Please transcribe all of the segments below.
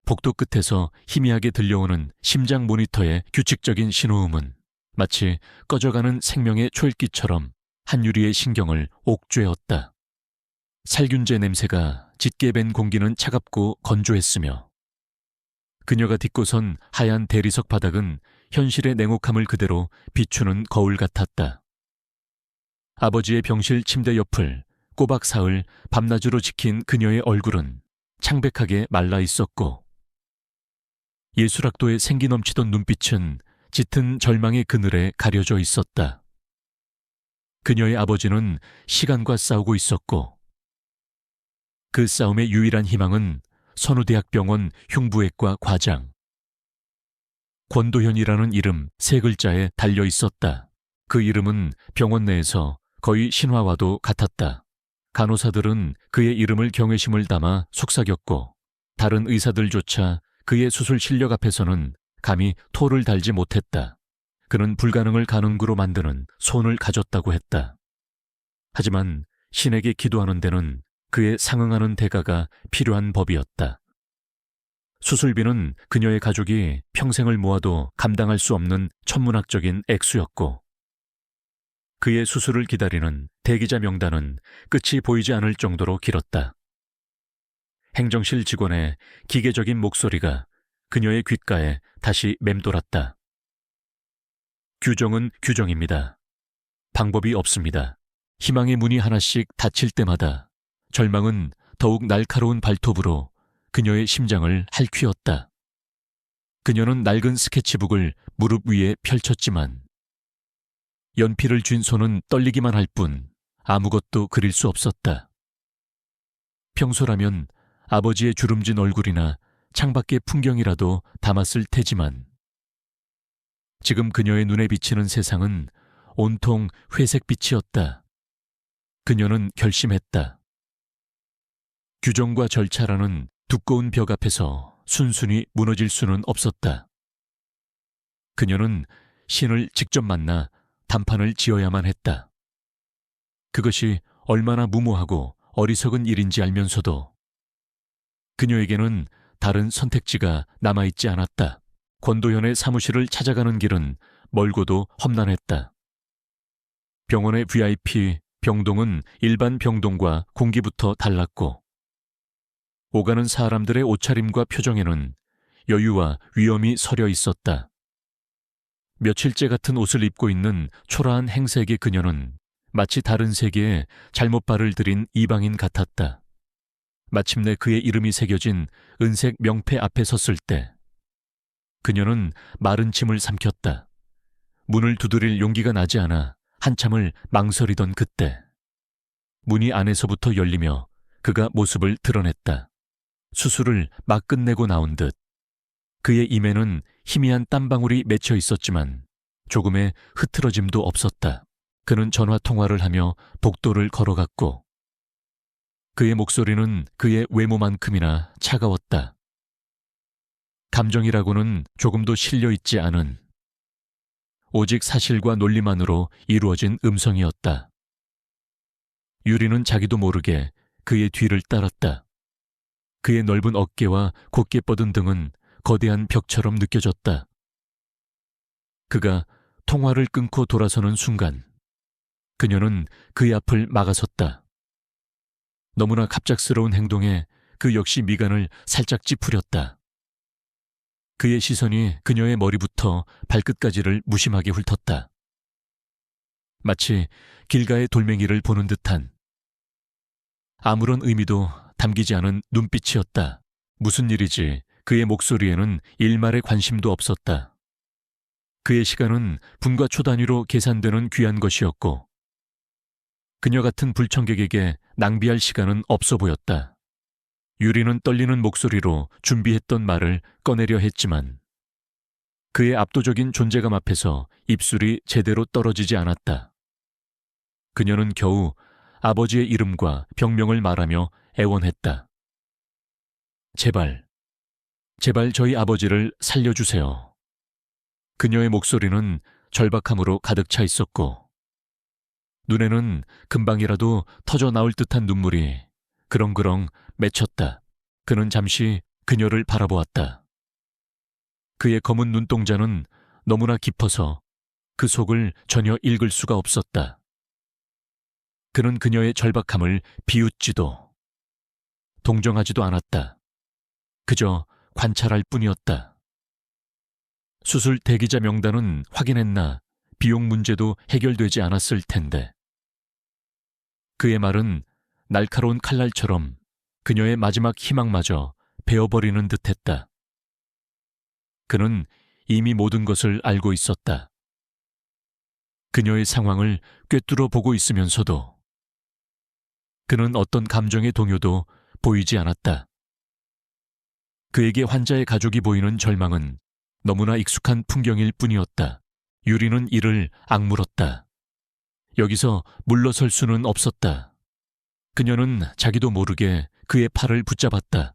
복도 끝에서 희미하게 들려오는 심장 모니터의 규칙적인 신호음은 마치 꺼져가는 생명의 초읽기처럼 한유리의 신경을 옥죄었다. 살균제 냄새가 짙게 밴 공기는 차갑고 건조했으며 그녀가 딛고선 하얀 대리석 바닥은 현실의 냉혹함을 그대로 비추는 거울 같았다. 아버지의 병실 침대 옆을 꼬박 사흘 밤낮으로 지킨 그녀의 얼굴은 창백하게 말라 있었고 예술학도에 생기 넘치던 눈빛은 짙은 절망의 그늘에 가려져 있었다. 그녀의 아버지는 시간과 싸우고 있었고 그 싸움의 유일한 희망은 선우대학병원 흉부외과 과장 권도현이라는 이름 3글자에 달려 있었다. 그 이름은 병원 내에서 거의 신화와도 같았다. 간호사들은 그의 이름을 경외심을 담아 속삭였고 다른 의사들조차 그의 수술 실력 앞에서는 감히 토를 달지 못했다. 그는 불가능을 가능구로 만드는 손을 가졌다고 했다. 하지만 신에게 기도하는 데는 그에 상응하는 대가가 필요한 법이었다. 수술비는 그녀의 가족이 평생을 모아도 감당할 수 없는 천문학적인 액수였고 그의 수술을 기다리는 대기자 명단은 끝이 보이지 않을 정도로 길었다. 행정실 직원의 기계적인 목소리가 그녀의 귓가에 다시 맴돌았다. 규정은 규정입니다. 방법이 없습니다. 희망의 문이 하나씩 닫힐 때마다 절망은 더욱 날카로운 발톱으로 그녀의 심장을 핥히었다. 그녀는 낡은 스케치북을 무릎 위에 펼쳤지만 연필을 쥔 손은 떨리기만 할 뿐 아무것도 그릴 수 없었다. 평소라면 아버지의 주름진 얼굴이나 창밖의 풍경이라도 담았을 테지만 지금 그녀의 눈에 비치는 세상은 온통 회색빛이었다. 그녀는 결심했다. 규정과 절차라는 두꺼운 벽 앞에서 순순히 무너질 수는 없었다. 그녀는 신을 직접 만나 단판을 지어야만 했다. 그것이 얼마나 무모하고 어리석은 일인지 알면서도 그녀에게는 다른 선택지가 남아있지 않았다. 권도현의 사무실을 찾아가는 길은 멀고도 험난했다. 병원의 VIP 병동은 일반 병동과 공기부터 달랐고 오가는 사람들의 옷차림과 표정에는 여유와 위엄이 서려 있었다. 며칠째 같은 옷을 입고 있는 초라한 행색의 그녀는 마치 다른 세계에 잘못 발을 들인 이방인 같았다. 마침내 그의 이름이 새겨진 은색 명패 앞에 섰을 때 그녀는 마른 침을 삼켰다. 문을 두드릴 용기가 나지 않아 한참을 망설이던 그때 문이 안에서부터 열리며 그가 모습을 드러냈다. 수술을 막 끝내고 나온 듯 그의 임에는 희미한 땀방울이 맺혀 있었지만 조금의 흐트러짐도 없었다. 그는 전화통화를 하며 복도를 걸어갔고 그의 목소리는 그의 외모만큼이나 차가웠다. 감정이라고는 조금도 실려있지 않은 오직 사실과 논리만으로 이루어진 음성이었다. 유리는 자기도 모르게 그의 뒤를 따랐다. 그의 넓은 어깨와 곧게 뻗은 등은 거대한 벽처럼 느껴졌다. 그가 통화를 끊고 돌아서는 순간 그녀는 그의 앞을 막아섰다. 너무나 갑작스러운 행동에 그 역시 미간을 살짝 찌푸렸다. 그의 시선이 그녀의 머리부터 발끝까지를 무심하게 훑었다. 마치 길가의 돌멩이를 보는 듯한 아무런 의미도 담기지 않은 눈빛이었다. 무슨 일이지 그의 목소리에는 일말의 관심도 없었다. 그의 시간은 분과 초 단위로 계산되는 귀한 것이었고 그녀 같은 불청객에게 낭비할 시간은 없어 보였다. 유리는 떨리는 목소리로 준비했던 말을 꺼내려 했지만 그의 압도적인 존재감 앞에서 입술이 제대로 떨어지지 않았다. 그녀는 겨우 아버지의 이름과 병명을 말하며 애원했다. 제발, 제발 저희 아버지를 살려주세요. 그녀의 목소리는 절박함으로 가득 차 있었고 눈에는 금방이라도 터져 나올 듯한 눈물이 그렁그렁 맺혔다. 그는 잠시 그녀를 바라보았다. 그의 검은 눈동자는 너무나 깊어서 그 속을 전혀 읽을 수가 없었다. 그는 그녀의 절박함을 비웃지도 동정하지도 않았다. 그저 관찰할 뿐이었다. 수술 대기자 명단은 확인했나 비용 문제도 해결되지 않았을 텐데. 그의 말은 날카로운 칼날처럼 그녀의 마지막 희망마저 베어버리는 듯했다. 그는 이미 모든 것을 알고 있었다. 그녀의 상황을 꿰뚫어 보고 있으면서도 그는 어떤 감정의 동요도 보이지 않았다. 그에게 환자의 가족이 보이는 절망은 너무나 익숙한 풍경일 뿐이었다. 유리는 이를 악물었다. 여기서 물러설 수는 없었다. 그녀는 자기도 모르게 그의 팔을 붙잡았다.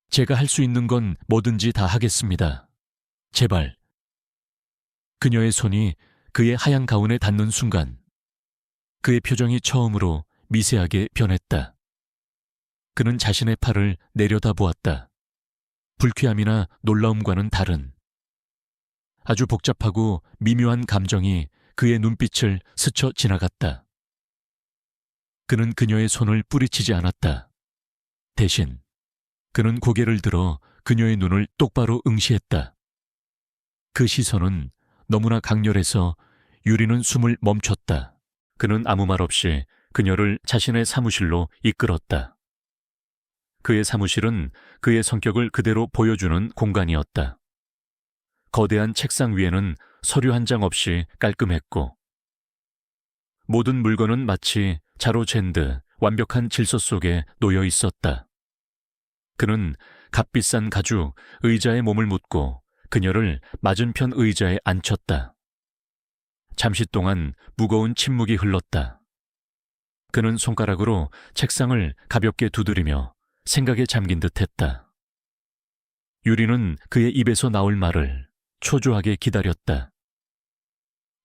제가 할 수 있는 건 뭐든지 다 하겠습니다. 제발. 그녀의 손이 그의 하얀 가운에 닿는 순간 그의 표정이 처음으로 미세하게 변했다. 그는 자신의 팔을 내려다보았다. 불쾌함이나 놀라움과는 다른 아주 복잡하고 미묘한 감정이 그의 눈빛을 스쳐 지나갔다. 그는 그녀의 손을 뿌리치지 않았다. 대신 그는 고개를 들어 그녀의 눈을 똑바로 응시했다. 그 시선은 너무나 강렬해서 유리는 숨을 멈췄다. 그는 아무 말 없이 그녀를 자신의 사무실로 이끌었다. 그의 사무실은 그의 성격을 그대로 보여주는 공간이었다. 거대한 책상 위에는 서류 한 장 없이 깔끔했고 모든 물건은 마치 자로 잰 듯 완벽한 질서 속에 놓여 있었다. 그는 값비싼 가죽 의자에 몸을 묻고 그녀를 맞은편 의자에 앉혔다. 잠시 동안 무거운 침묵이 흘렀다. 그는 손가락으로 책상을 가볍게 두드리며 생각에 잠긴 듯했다. 유리는 그의 입에서 나올 말을 초조하게 기다렸다.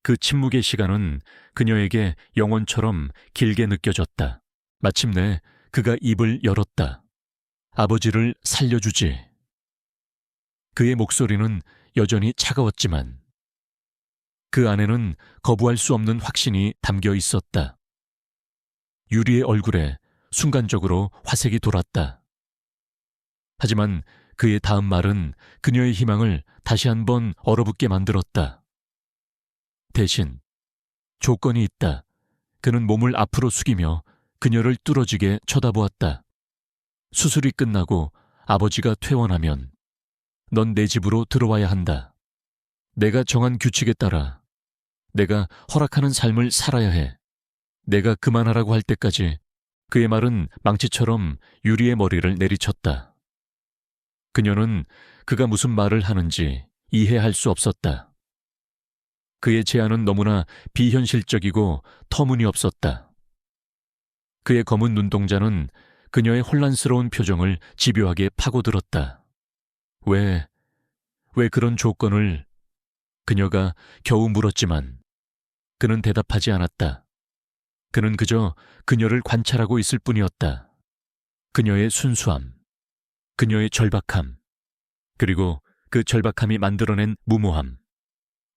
그 침묵의 시간은 그녀에게 영원처럼 길게 느껴졌다. 마침내 그가 입을 열었다. 아버지를 살려주지. 그의 목소리는 여전히 차가웠지만 그 안에는 거부할 수 없는 확신이 담겨 있었다. 유리의 얼굴에 순간적으로 화색이 돌았다. 하지만 그의 다음 말은 그녀의 희망을 다시 한번 얼어붙게 만들었다. 대신 조건이 있다. 그는 몸을 앞으로 숙이며 그녀를 뚫어지게 쳐다보았다. 수술이 끝나고 아버지가 퇴원하면 넌 내 집으로 들어와야 한다. 내가 정한 규칙에 따라 내가 허락하는 삶을 살아야 해. 내가 그만하라고 할 때까지. 그의 말은 망치처럼 유리의 머리를 내리쳤다. 그녀는 그가 무슨 말을 하는지 이해할 수 없었다. 그의 제안은 너무나 비현실적이고 터무니없었다. 그의 검은 눈동자는 그녀의 혼란스러운 표정을 집요하게 파고들었다. 왜 그런 조건을? 그녀가 겨우 물었지만 그는 대답하지 않았다. 그는 그저 그녀를 관찰하고 있을 뿐이었다. 그녀의 순수함, 그녀의 절박함, 그리고 그 절박함이 만들어낸 무모함.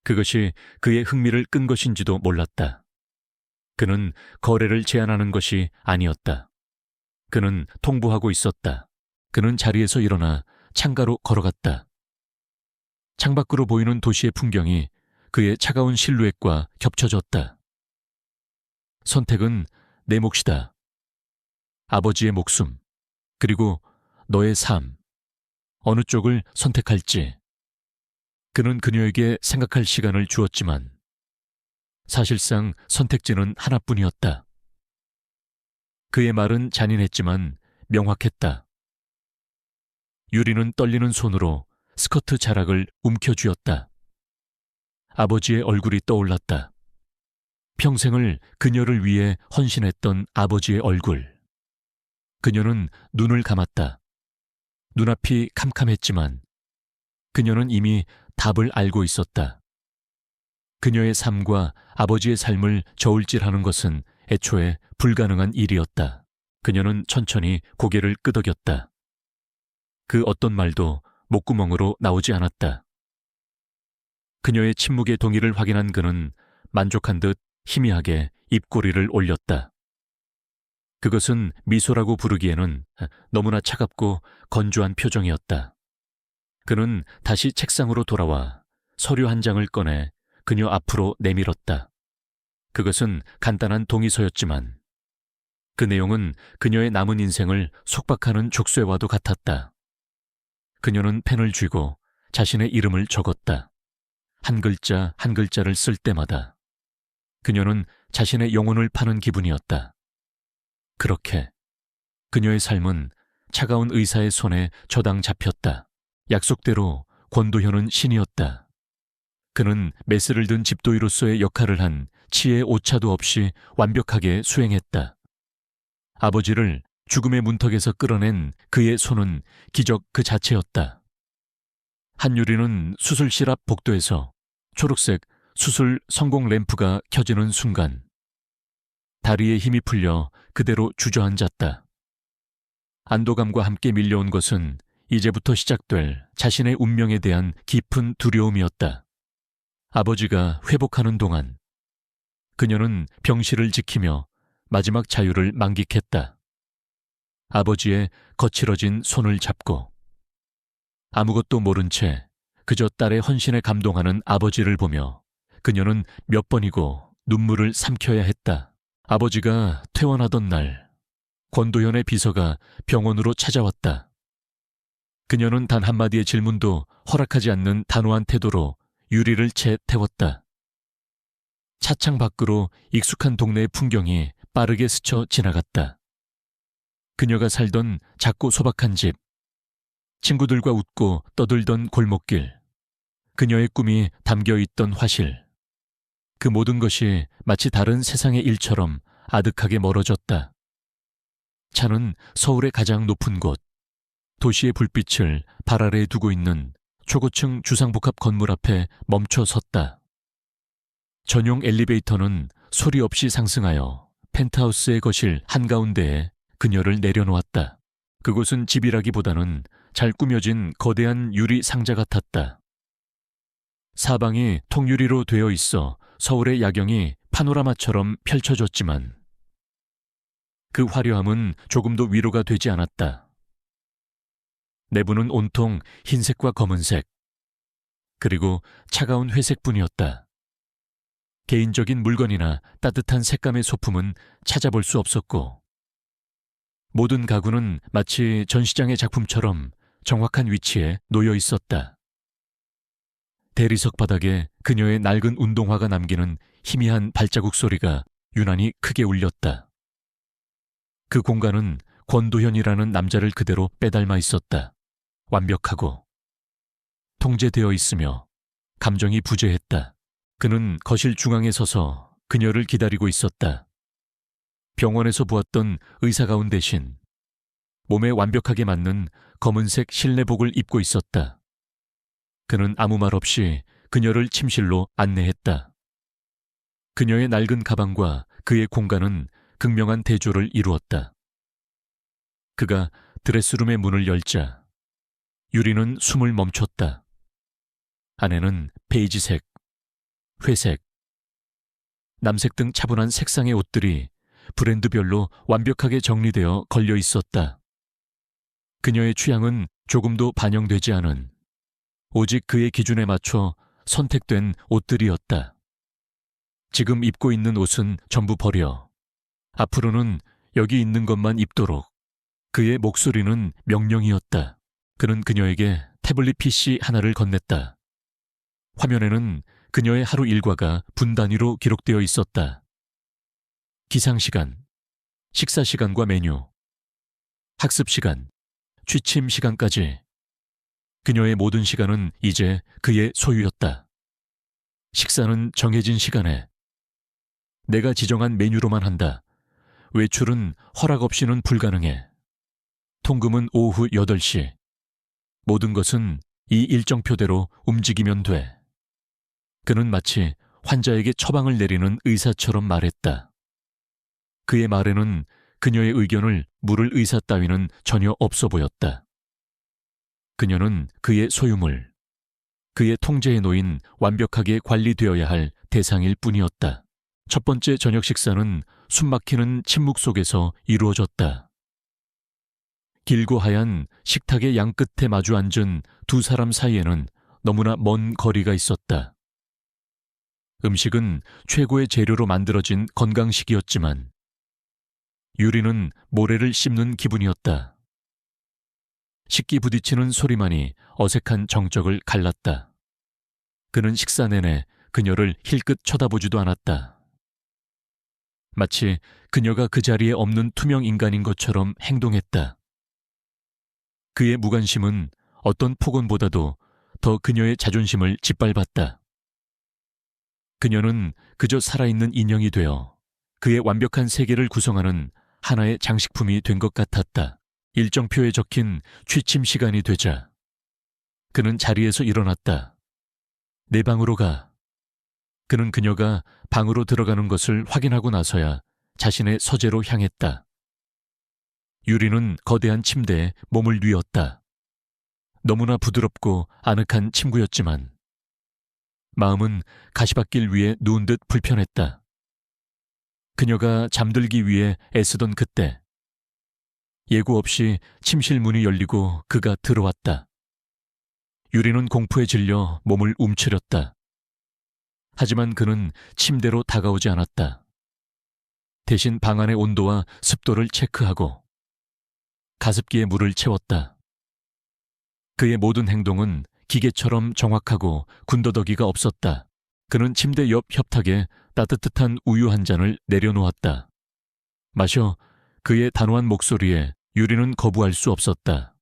그것이 그의 흥미를 끈 것인지도 몰랐다. 그는 거래를 제안하는 것이 아니었다. 그는 통보하고 있었다. 그는 자리에서 일어나 창가로 걸어갔다. 창밖으로 보이는 도시의 풍경이 그의 차가운 실루엣과 겹쳐졌다. 선택은 내 몫이다. 아버지의 목숨, 그리고 너의 삶. 어느 쪽을 선택할지. 그는 그녀에게 생각할 시간을 주었지만 사실상 선택지는 하나뿐이었다. 그의 말은 잔인했지만 명확했다. 유리는 떨리는 손으로 스커트 자락을 움켜쥐었다. 아버지의 얼굴이 떠올랐다. 평생을 그녀를 위해 헌신했던 아버지의 얼굴. 그녀는 눈을 감았다. 눈앞이 캄캄했지만 그녀는 이미 답을 알고 있었다. 그녀의 삶과 아버지의 삶을 저울질하는 것은 애초에 불가능한 일이었다. 그녀는 천천히 고개를 끄덕였다. 그 어떤 말도 목구멍으로 나오지 않았다. 그녀의 침묵의 동의를 확인한 그는 만족한 듯 희미하게 입꼬리를 올렸다. 그것은 미소라고 부르기에는 너무나 차갑고 건조한 표정이었다. 그는 다시 책상으로 돌아와 서류 한 장을 꺼내 그녀 앞으로 내밀었다. 그것은 간단한 동의서였지만 그 내용은 그녀의 남은 인생을 속박하는 족쇄와도 같았다. 그녀는 펜을 쥐고 자신의 이름을 적었다. 한 글자 한 글자를 쓸 때마다 그녀는 자신의 영혼을 파는 기분이었다. 그렇게 그녀의 삶은 차가운 의사의 손에 저당 잡혔다. 약속대로 권도현은 신이었다. 그는 메스를 든 집도이로서의 역할을 한 치의 오차도 없이 완벽하게 수행했다. 아버지를 죽음의 문턱에서 끌어낸 그의 손은 기적 그 자체였다. 한유리는 수술실 앞 복도에서 초록색 수술 성공 램프가 켜지는 순간 다리에 힘이 풀려 그대로 주저앉았다. 안도감과 함께 밀려온 것은 이제부터 시작될 자신의 운명에 대한 깊은 두려움이었다. 아버지가 회복하는 동안 그녀는 병실을 지키며 마지막 자유를 만끽했다. 아버지의 거칠어진 손을 잡고 아무것도 모른 채 그저 딸의 헌신에 감동하는 아버지를 보며 그녀는 몇 번이고 눈물을 삼켜야 했다. 아버지가 퇴원하던 날 권도현의 비서가 병원으로 찾아왔다. 그녀는 단 한마디의 질문도 허락하지 않는 단호한 태도로 유리를 채 태웠다. 차창 밖으로 익숙한 동네의 풍경이 빠르게 스쳐 지나갔다. 그녀가 살던 작고 소박한 집, 친구들과 웃고 떠들던 골목길, 그녀의 꿈이 담겨있던 화실. 그 모든 것이 마치 다른 세상의 일처럼 아득하게 멀어졌다. 차는 서울의 가장 높은 곳, 도시의 불빛을 발 아래에 두고 있는 초고층 주상복합 건물 앞에 멈춰 섰다. 전용 엘리베이터는 소리 없이 상승하여 펜트하우스의 거실 한가운데에 그녀를 내려놓았다. 그곳은 집이라기보다는 잘 꾸며진 거대한 유리 상자 같았다. 사방이 통유리로 되어 있어 서울의 야경이 파노라마처럼 펼쳐졌지만 그 화려함은 조금도 위로가 되지 않았다. 내부는 온통 흰색과 검은색, 그리고 차가운 회색뿐이었다. 개인적인 물건이나 따뜻한 색감의 소품은 찾아볼 수 없었고 모든 가구는 마치 전시장의 작품처럼 정확한 위치에 놓여 있었다. 대리석 바닥에 그녀의 낡은 운동화가 남기는 희미한 발자국 소리가 유난히 크게 울렸다. 그 공간은 권도현이라는 남자를 그대로 빼닮아 있었다. 완벽하고 통제되어 있으며 감정이 부재했다. 그는 거실 중앙에 서서 그녀를 기다리고 있었다. 병원에서 보았던 의사가운 대신 몸에 완벽하게 맞는 검은색 실내복을 입고 있었다. 그는 아무 말 없이 그녀를 침실로 안내했다. 그녀의 낡은 가방과 그의 공간은 극명한 대조를 이루었다. 그가 드레스룸의 문을 열자 유리는 숨을 멈췄다. 안에는 베이지색, 회색, 남색 등 차분한 색상의 옷들이 브랜드별로 완벽하게 정리되어 걸려 있었다. 그녀의 취향은 조금도 반영되지 않은 오직 그의 기준에 맞춰 선택된 옷들이었다. 지금 입고 있는 옷은 전부 버려. 앞으로는 여기 있는 것만 입도록. 그의 목소리는 명령이었다. 그는 그녀에게 태블릿 PC 하나를 건넸다. 화면에는 그녀의 하루 일과가 분 단위로 기록되어 있었다. 기상시간, 식사시간과 메뉴, 학습시간, 취침시간까지. 그녀의 모든 시간은 이제 그의 소유였다. 식사는 정해진 시간에 내가 지정한 메뉴로만 한다. 외출은 허락 없이는 불가능해. 통금은 오후 8시. 모든 것은 이 일정표대로 움직이면 돼. 그는 마치 환자에게 처방을 내리는 의사처럼 말했다. 그의 말에는 그녀의 의견을 물을 의사 따위는 전혀 없어 보였다. 그녀는 그의 소유물, 그의 통제에 놓인 완벽하게 관리되어야 할 대상일 뿐이었다. 첫 번째 저녁 식사는 숨막히는 침묵 속에서 이루어졌다. 길고 하얀 식탁의 양끝에 마주 앉은 두 사람 사이에는 너무나 먼 거리가 있었다. 음식은 최고의 재료로 만들어진 건강식이었지만 유리는 모래를 씹는 기분이었다. 식기 부딪히는 소리만이 어색한 정적을 갈랐다. 그는 식사 내내 그녀를 힐끗 쳐다보지도 않았다. 마치 그녀가 그 자리에 없는 투명 인간인 것처럼 행동했다. 그의 무관심은 어떤 폭언보다도 더 그녀의 자존심을 짓밟았다. 그녀는 그저 살아있는 인형이 되어 그의 완벽한 세계를 구성하는 하나의 장식품이 된 것 같았다. 일정표에 적힌 취침 시간이 되자 그는 자리에서 일어났다. 내 방으로 가. 그는 그녀가 방으로 들어가는 것을 확인하고 나서야 자신의 서재로 향했다. 유리는 거대한 침대에 몸을 뉘었다. 너무나 부드럽고 아늑한 침구였지만 마음은 가시밭길 위에 누운 듯 불편했다. 그녀가 잠들기 위해 애쓰던 그때 예고 없이 침실 문이 열리고 그가 들어왔다. 유리는 공포에 질려 몸을 움츠렸다. 하지만 그는 침대로 다가오지 않았다. 대신 방 안의 온도와 습도를 체크하고 가습기에 물을 채웠다. 그의 모든 행동은 기계처럼 정확하고 군더더기가 없었다. 그는 침대 옆 협탁에 따뜻한 우유 한 잔을 내려놓았다. 마셔. 그의 단호한 목소리에 유리는 거부할 수 없었다.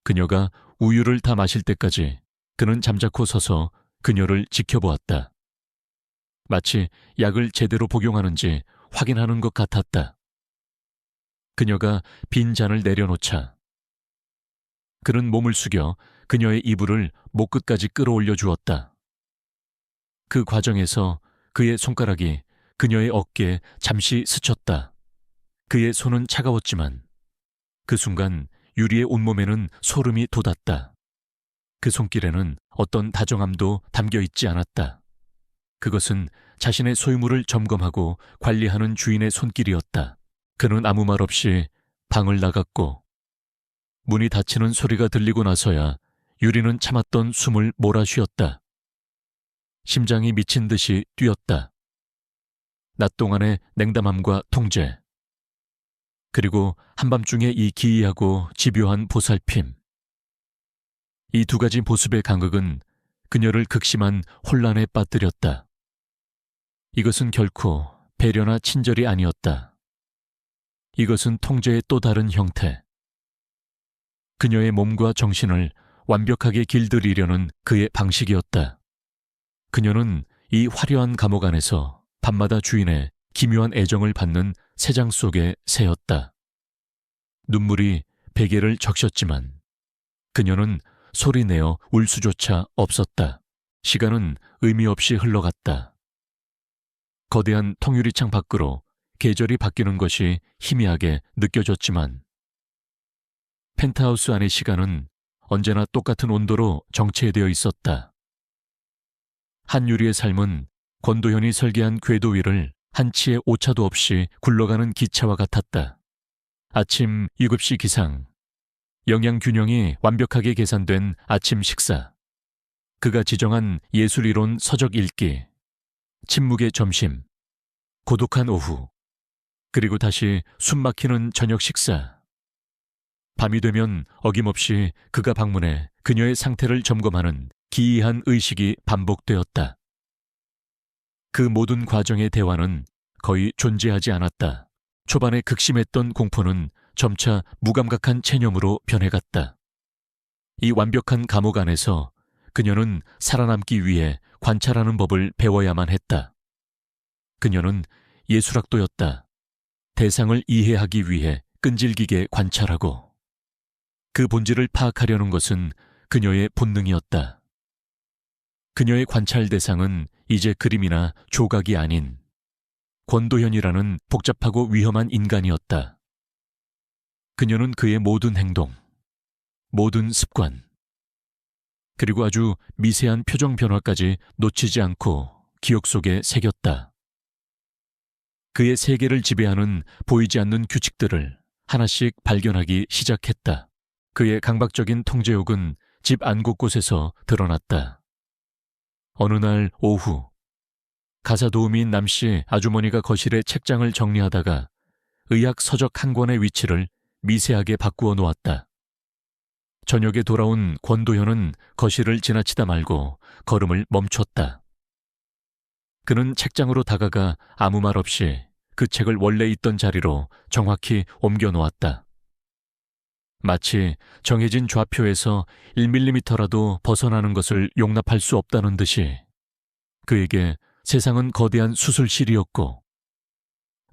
그녀가 우유를 다 마실 때까지 그는 잠자코 서서 그녀를 지켜보았다. 마치 약을 제대로 복용하는지 확인하는 것 같았다. 그녀가 빈 잔을 내려놓자 그는 몸을 숙여 그녀의 이불을 목 끝까지 끌어올려 주었다. 그 과정에서 그의 손가락이 그녀의 어깨에 잠시 스쳤다. 그의 손은 차가웠지만 그 순간 유리의 온몸에는 소름이 돋았다. 그 손길에는 어떤 다정함도 담겨 있지 않았다. 그것은 자신의 소유물을 점검하고 관리하는 주인의 손길이었다. 그는 아무 말 없이 방을 나갔고 문이 닫히는 소리가 들리고 나서야 유리는 참았던 숨을 몰아쉬었다. 심장이 미친 듯이 뛰었다. 낮 동안의 냉담함과 통제, 그리고 한밤중에 이 기이하고 집요한 보살핌. 이 두 가지 보습의 간극은 그녀를 극심한 혼란에 빠뜨렸다. 이것은 결코 배려나 친절이 아니었다. 이것은 통제의 또 다른 형태. 그녀의 몸과 정신을 완벽하게 길들이려는 그의 방식이었다. 그녀는 이 화려한 감옥 안에서 밤마다 주인의 기묘한 애정을 받는 새장 속의 새였다. 눈물이 베개를 적셨지만 그녀는 소리내어 울 수조차 없었다. 시간은 의미 없이 흘러갔다. 거대한 통유리창 밖으로 계절이 바뀌는 것이 희미하게 느껴졌지만 펜트하우스 안의 시간은 언제나 똑같은 온도로 정체되어 있었다. 한유리의 삶은 권도현이 설계한 궤도 위를 한치의 오차도 없이 굴러가는 기차와 같았다. 아침 7시 기상, 영양 균형이 완벽하게 계산된 아침 식사, 그가 지정한 예술이론 서적 읽기, 침묵의 점심, 고독한 오후, 그리고 다시 숨막히는 저녁 식사. 밤이 되면 어김없이 그가 방문해 그녀의 상태를 점검하는 기이한 의식이 반복되었다. 그 모든 과정의 대화는 거의 존재하지 않았다. 초반에 극심했던 공포는 점차 무감각한 체념으로 변해갔다. 이 완벽한 감옥 안에서 그녀는 살아남기 위해 관찰하는 법을 배워야만 했다. 그녀는 예술학도였다. 대상을 이해하기 위해 끈질기게 관찰하고 그 본질을 파악하려는 것은 그녀의 본능이었다. 그녀의 관찰 대상은 이제 그림이나 조각이 아닌 권도현이라는 복잡하고 위험한 인간이었다. 그녀는 그의 모든 행동, 모든 습관, 그리고 아주 미세한 표정 변화까지 놓치지 않고 기억 속에 새겼다. 그의 세계를 지배하는 보이지 않는 규칙들을 하나씩 발견하기 시작했다. 그의 강박적인 통제욕은 집 안 곳곳에서 드러났다. 어느 날 오후, 가사 도우미인 남씨 아주머니가 거실에 책장을 정리하다가 의학 서적 한 권의 위치를 미세하게 바꾸어 놓았다. 저녁에 돌아온 권도현은 거실을 지나치다 말고 걸음을 멈췄다. 그는 책장으로 다가가 아무 말 없이 그 책을 원래 있던 자리로 정확히 옮겨 놓았다. 마치 정해진 좌표에서 1mm라도 벗어나는 것을 용납할 수 없다는 듯이 그에게 세상은 거대한 수술실이었고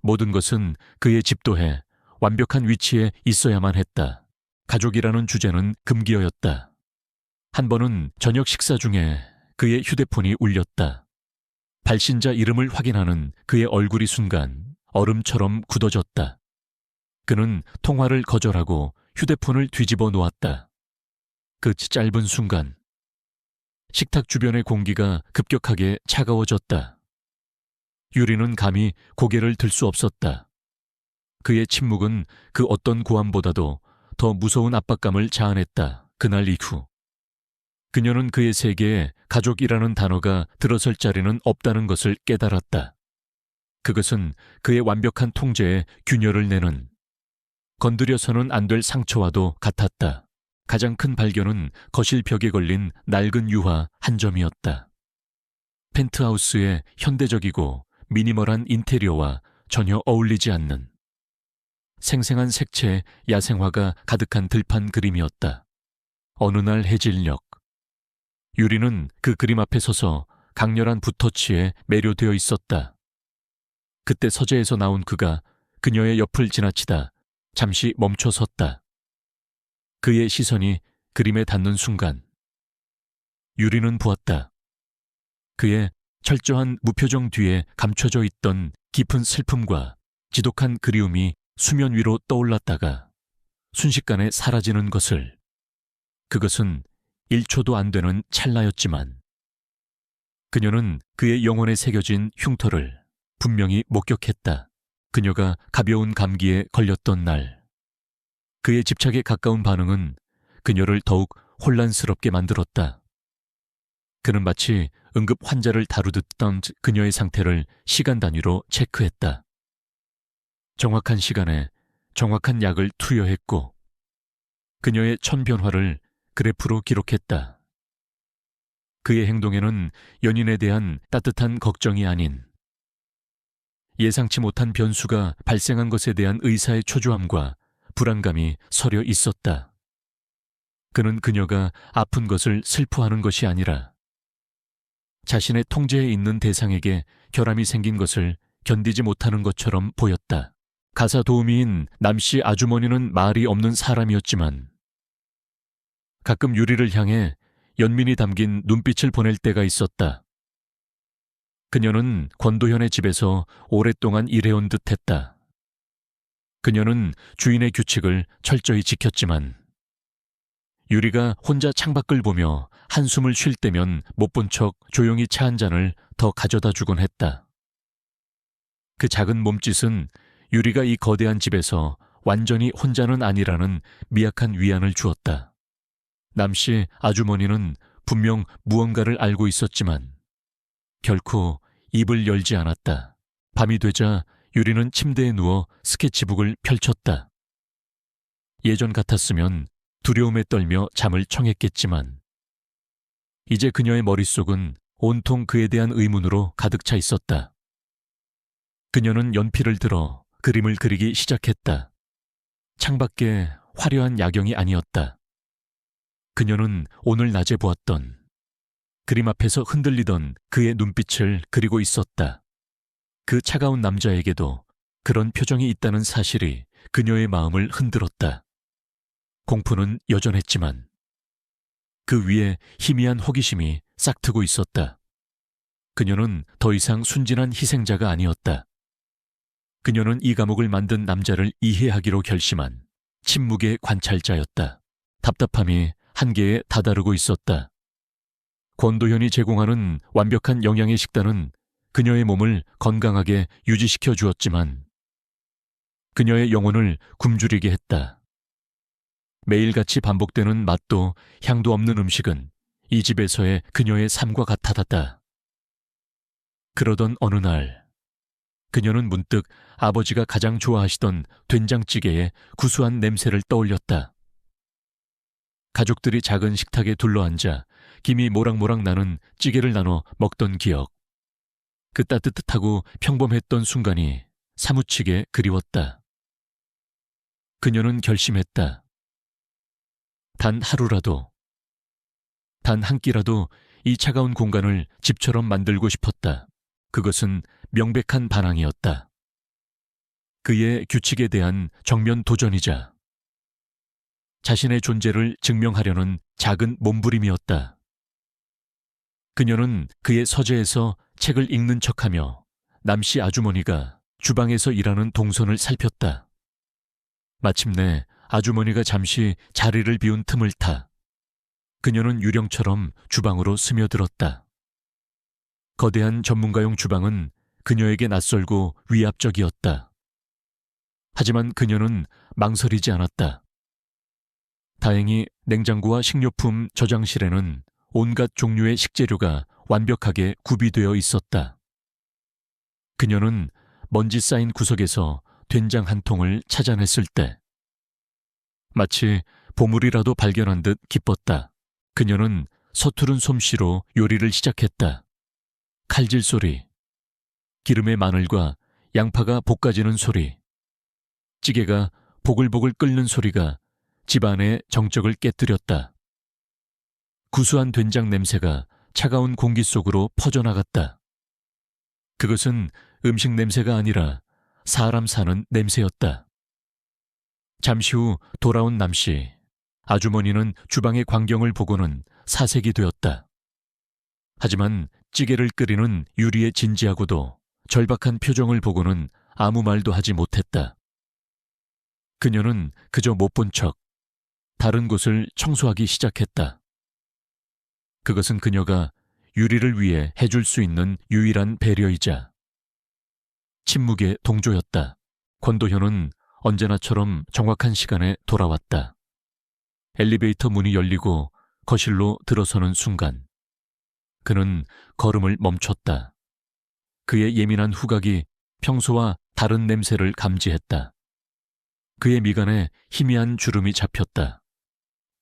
모든 것은 그의 집도해 완벽한 위치에 있어야만 했다. 가족이라는 주제는 금기어였다. 한 번은 저녁 식사 중에 그의 휴대폰이 울렸다. 발신자 이름을 확인하는 그의 얼굴이 순간 얼음처럼 굳어졌다. 그는 통화를 거절하고 휴대폰을 뒤집어 놓았다. 그 짧은 순간 식탁 주변의 공기가 급격하게 차가워졌다. 유리는 감히 고개를 들 수 없었다. 그의 침묵은 그 어떤 고함보다도 더 무서운 압박감을 자아냈다. 그날 이후 그녀는 그의 세계에 가족이라는 단어가 들어설 자리는 없다는 것을 깨달았다. 그것은 그의 완벽한 통제에 균열을 내는 건드려서는 안 될 상처와도 같았다. 가장 큰 발견은 거실 벽에 걸린 낡은 유화 한 점이었다. 펜트하우스의 현대적이고 미니멀한 인테리어와 전혀 어울리지 않는 생생한 색채의 야생화가 가득한 들판 그림이었다. 어느 날 해질녘, 유리는 그 그림 앞에 서서 강렬한 붓터치에 매료되어 있었다. 그때 서재에서 나온 그가 그녀의 옆을 지나치다 잠시 멈춰 섰다. 그의 시선이 그림에 닿는 순간 유리는 보았다. 그의 철저한 무표정 뒤에 감춰져 있던 깊은 슬픔과 지독한 그리움이 수면 위로 떠올랐다가 순식간에 사라지는 것을. 그것은 1초도 안 되는 찰나였지만 그녀는 그의 영혼에 새겨진 흉터를 분명히 목격했다. 그녀가 가벼운 감기에 걸렸던 날, 그의 집착에 가까운 반응은 그녀를 더욱 혼란스럽게 만들었다. 그는 마치 응급 환자를 다루듯던 그녀의 상태를 시간 단위로 체크했다. 정확한 시간에 정확한 약을 투여했고 그녀의 천변화를 그래프로 기록했다. 그의 행동에는 연인에 대한 따뜻한 걱정이 아닌 예상치 못한 변수가 발생한 것에 대한 의사의 초조함과 불안감이 서려 있었다. 그는 그녀가 아픈 것을 슬퍼하는 것이 아니라 자신의 통제에 있는 대상에게 결함이 생긴 것을 견디지 못하는 것처럼 보였다. 가사 도우미인 남씨 아주머니는 말이 없는 사람이었지만 가끔 유리를 향해 연민이 담긴 눈빛을 보낼 때가 있었다. 그녀는 권도현의 집에서 오랫동안 일해온 듯했다. 그녀는 주인의 규칙을 철저히 지켰지만 유리가 혼자 창밖을 보며 한숨을 쉴 때면 못 본 척 조용히 차 한 잔을 더 가져다 주곤 했다. 그 작은 몸짓은 유리가 이 거대한 집에서 완전히 혼자는 아니라는 미약한 위안을 주었다. 남씨 아주머니는 분명 무언가를 알고 있었지만 결코 입을 열지 않았다. 밤이 되자 유리는 침대에 누워 스케치북을 펼쳤다. 예전 같았으면 두려움에 떨며 잠을 청했겠지만 이제 그녀의 머릿속은 온통 그에 대한 의문으로 가득 차 있었다. 그녀는 연필을 들어 그림을 그리기 시작했다. 창밖에 화려한 야경이 아니었다. 그녀는 오늘 낮에 보았던 그림 앞에서 흔들리던 그의 눈빛을 그리고 있었다. 그 차가운 남자에게도 그런 표정이 있다는 사실이 그녀의 마음을 흔들었다. 공포는 여전했지만 그 위에 희미한 호기심이 싹트고 있었다. 그녀는 더 이상 순진한 희생자가 아니었다. 그녀는 이 감옥을 만든 남자를 이해하기로 결심한 침묵의 관찰자였다. 답답함이 한계에 다다르고 있었다. 권도현이 제공하는 완벽한 영양의 식단은 그녀의 몸을 건강하게 유지시켜 주었지만 그녀의 영혼을 굶주리게 했다. 매일같이 반복되는 맛도 향도 없는 음식은 이 집에서의 그녀의 삶과 같았다. 그러던 어느 날 그녀는 문득 아버지가 가장 좋아하시던 된장찌개의 구수한 냄새를 떠올렸다. 가족들이 작은 식탁에 둘러앉아 김이 모락모락 나는 찌개를 나눠 먹던 기억. 그 따뜻하고 평범했던 순간이 사무치게 그리웠다. 그녀는 결심했다. 단 하루라도, 단 한 끼라도 이 차가운 공간을 집처럼 만들고 싶었다. 그것은 명백한 반항이었다. 그의 규칙에 대한 정면 도전이자 자신의 존재를 증명하려는 작은 몸부림이었다. 그녀는 그의 서재에서 책을 읽는 척하며 남씨 아주머니가 주방에서 일하는 동선을 살폈다. 마침내 아주머니가 잠시 자리를 비운 틈을 타 그녀는 유령처럼 주방으로 스며들었다. 거대한 전문가용 주방은 그녀에게 낯설고 위압적이었다. 하지만 그녀는 망설이지 않았다. 다행히 냉장고와 식료품 저장실에는 온갖 종류의 식재료가 완벽하게 구비되어 있었다. 그녀는 먼지 쌓인 구석에서 된장 한 통을 찾아냈을 때 마치 보물이라도 발견한 듯 기뻤다. 그녀는 서투른 솜씨로 요리를 시작했다. 칼질 소리, 기름의 마늘과 양파가 볶아지는 소리, 찌개가 보글보글 끓는 소리가 집안의 정적을 깨뜨렸다. 구수한 된장 냄새가 차가운 공기 속으로 퍼져나갔다. 그것은 음식 냄새가 아니라 사람 사는 냄새였다. 잠시 후 돌아온 남씨, 아주머니는 주방의 광경을 보고는 사색이 되었다. 하지만 찌개를 끓이는 유리의 진지하고도 절박한 표정을 보고는 아무 말도 하지 못했다. 그녀는 그저 못 본 척 다른 곳을 청소하기 시작했다. 그것은 그녀가 유리를 위해 해줄 수 있는 유일한 배려이자 침묵의 동조였다. 권도현은 언제나처럼 정확한 시간에 돌아왔다. 엘리베이터 문이 열리고 거실로 들어서는 순간 그는 걸음을 멈췄다. 그의 예민한 후각이 평소와 다른 냄새를 감지했다. 그의 미간에 희미한 주름이 잡혔다.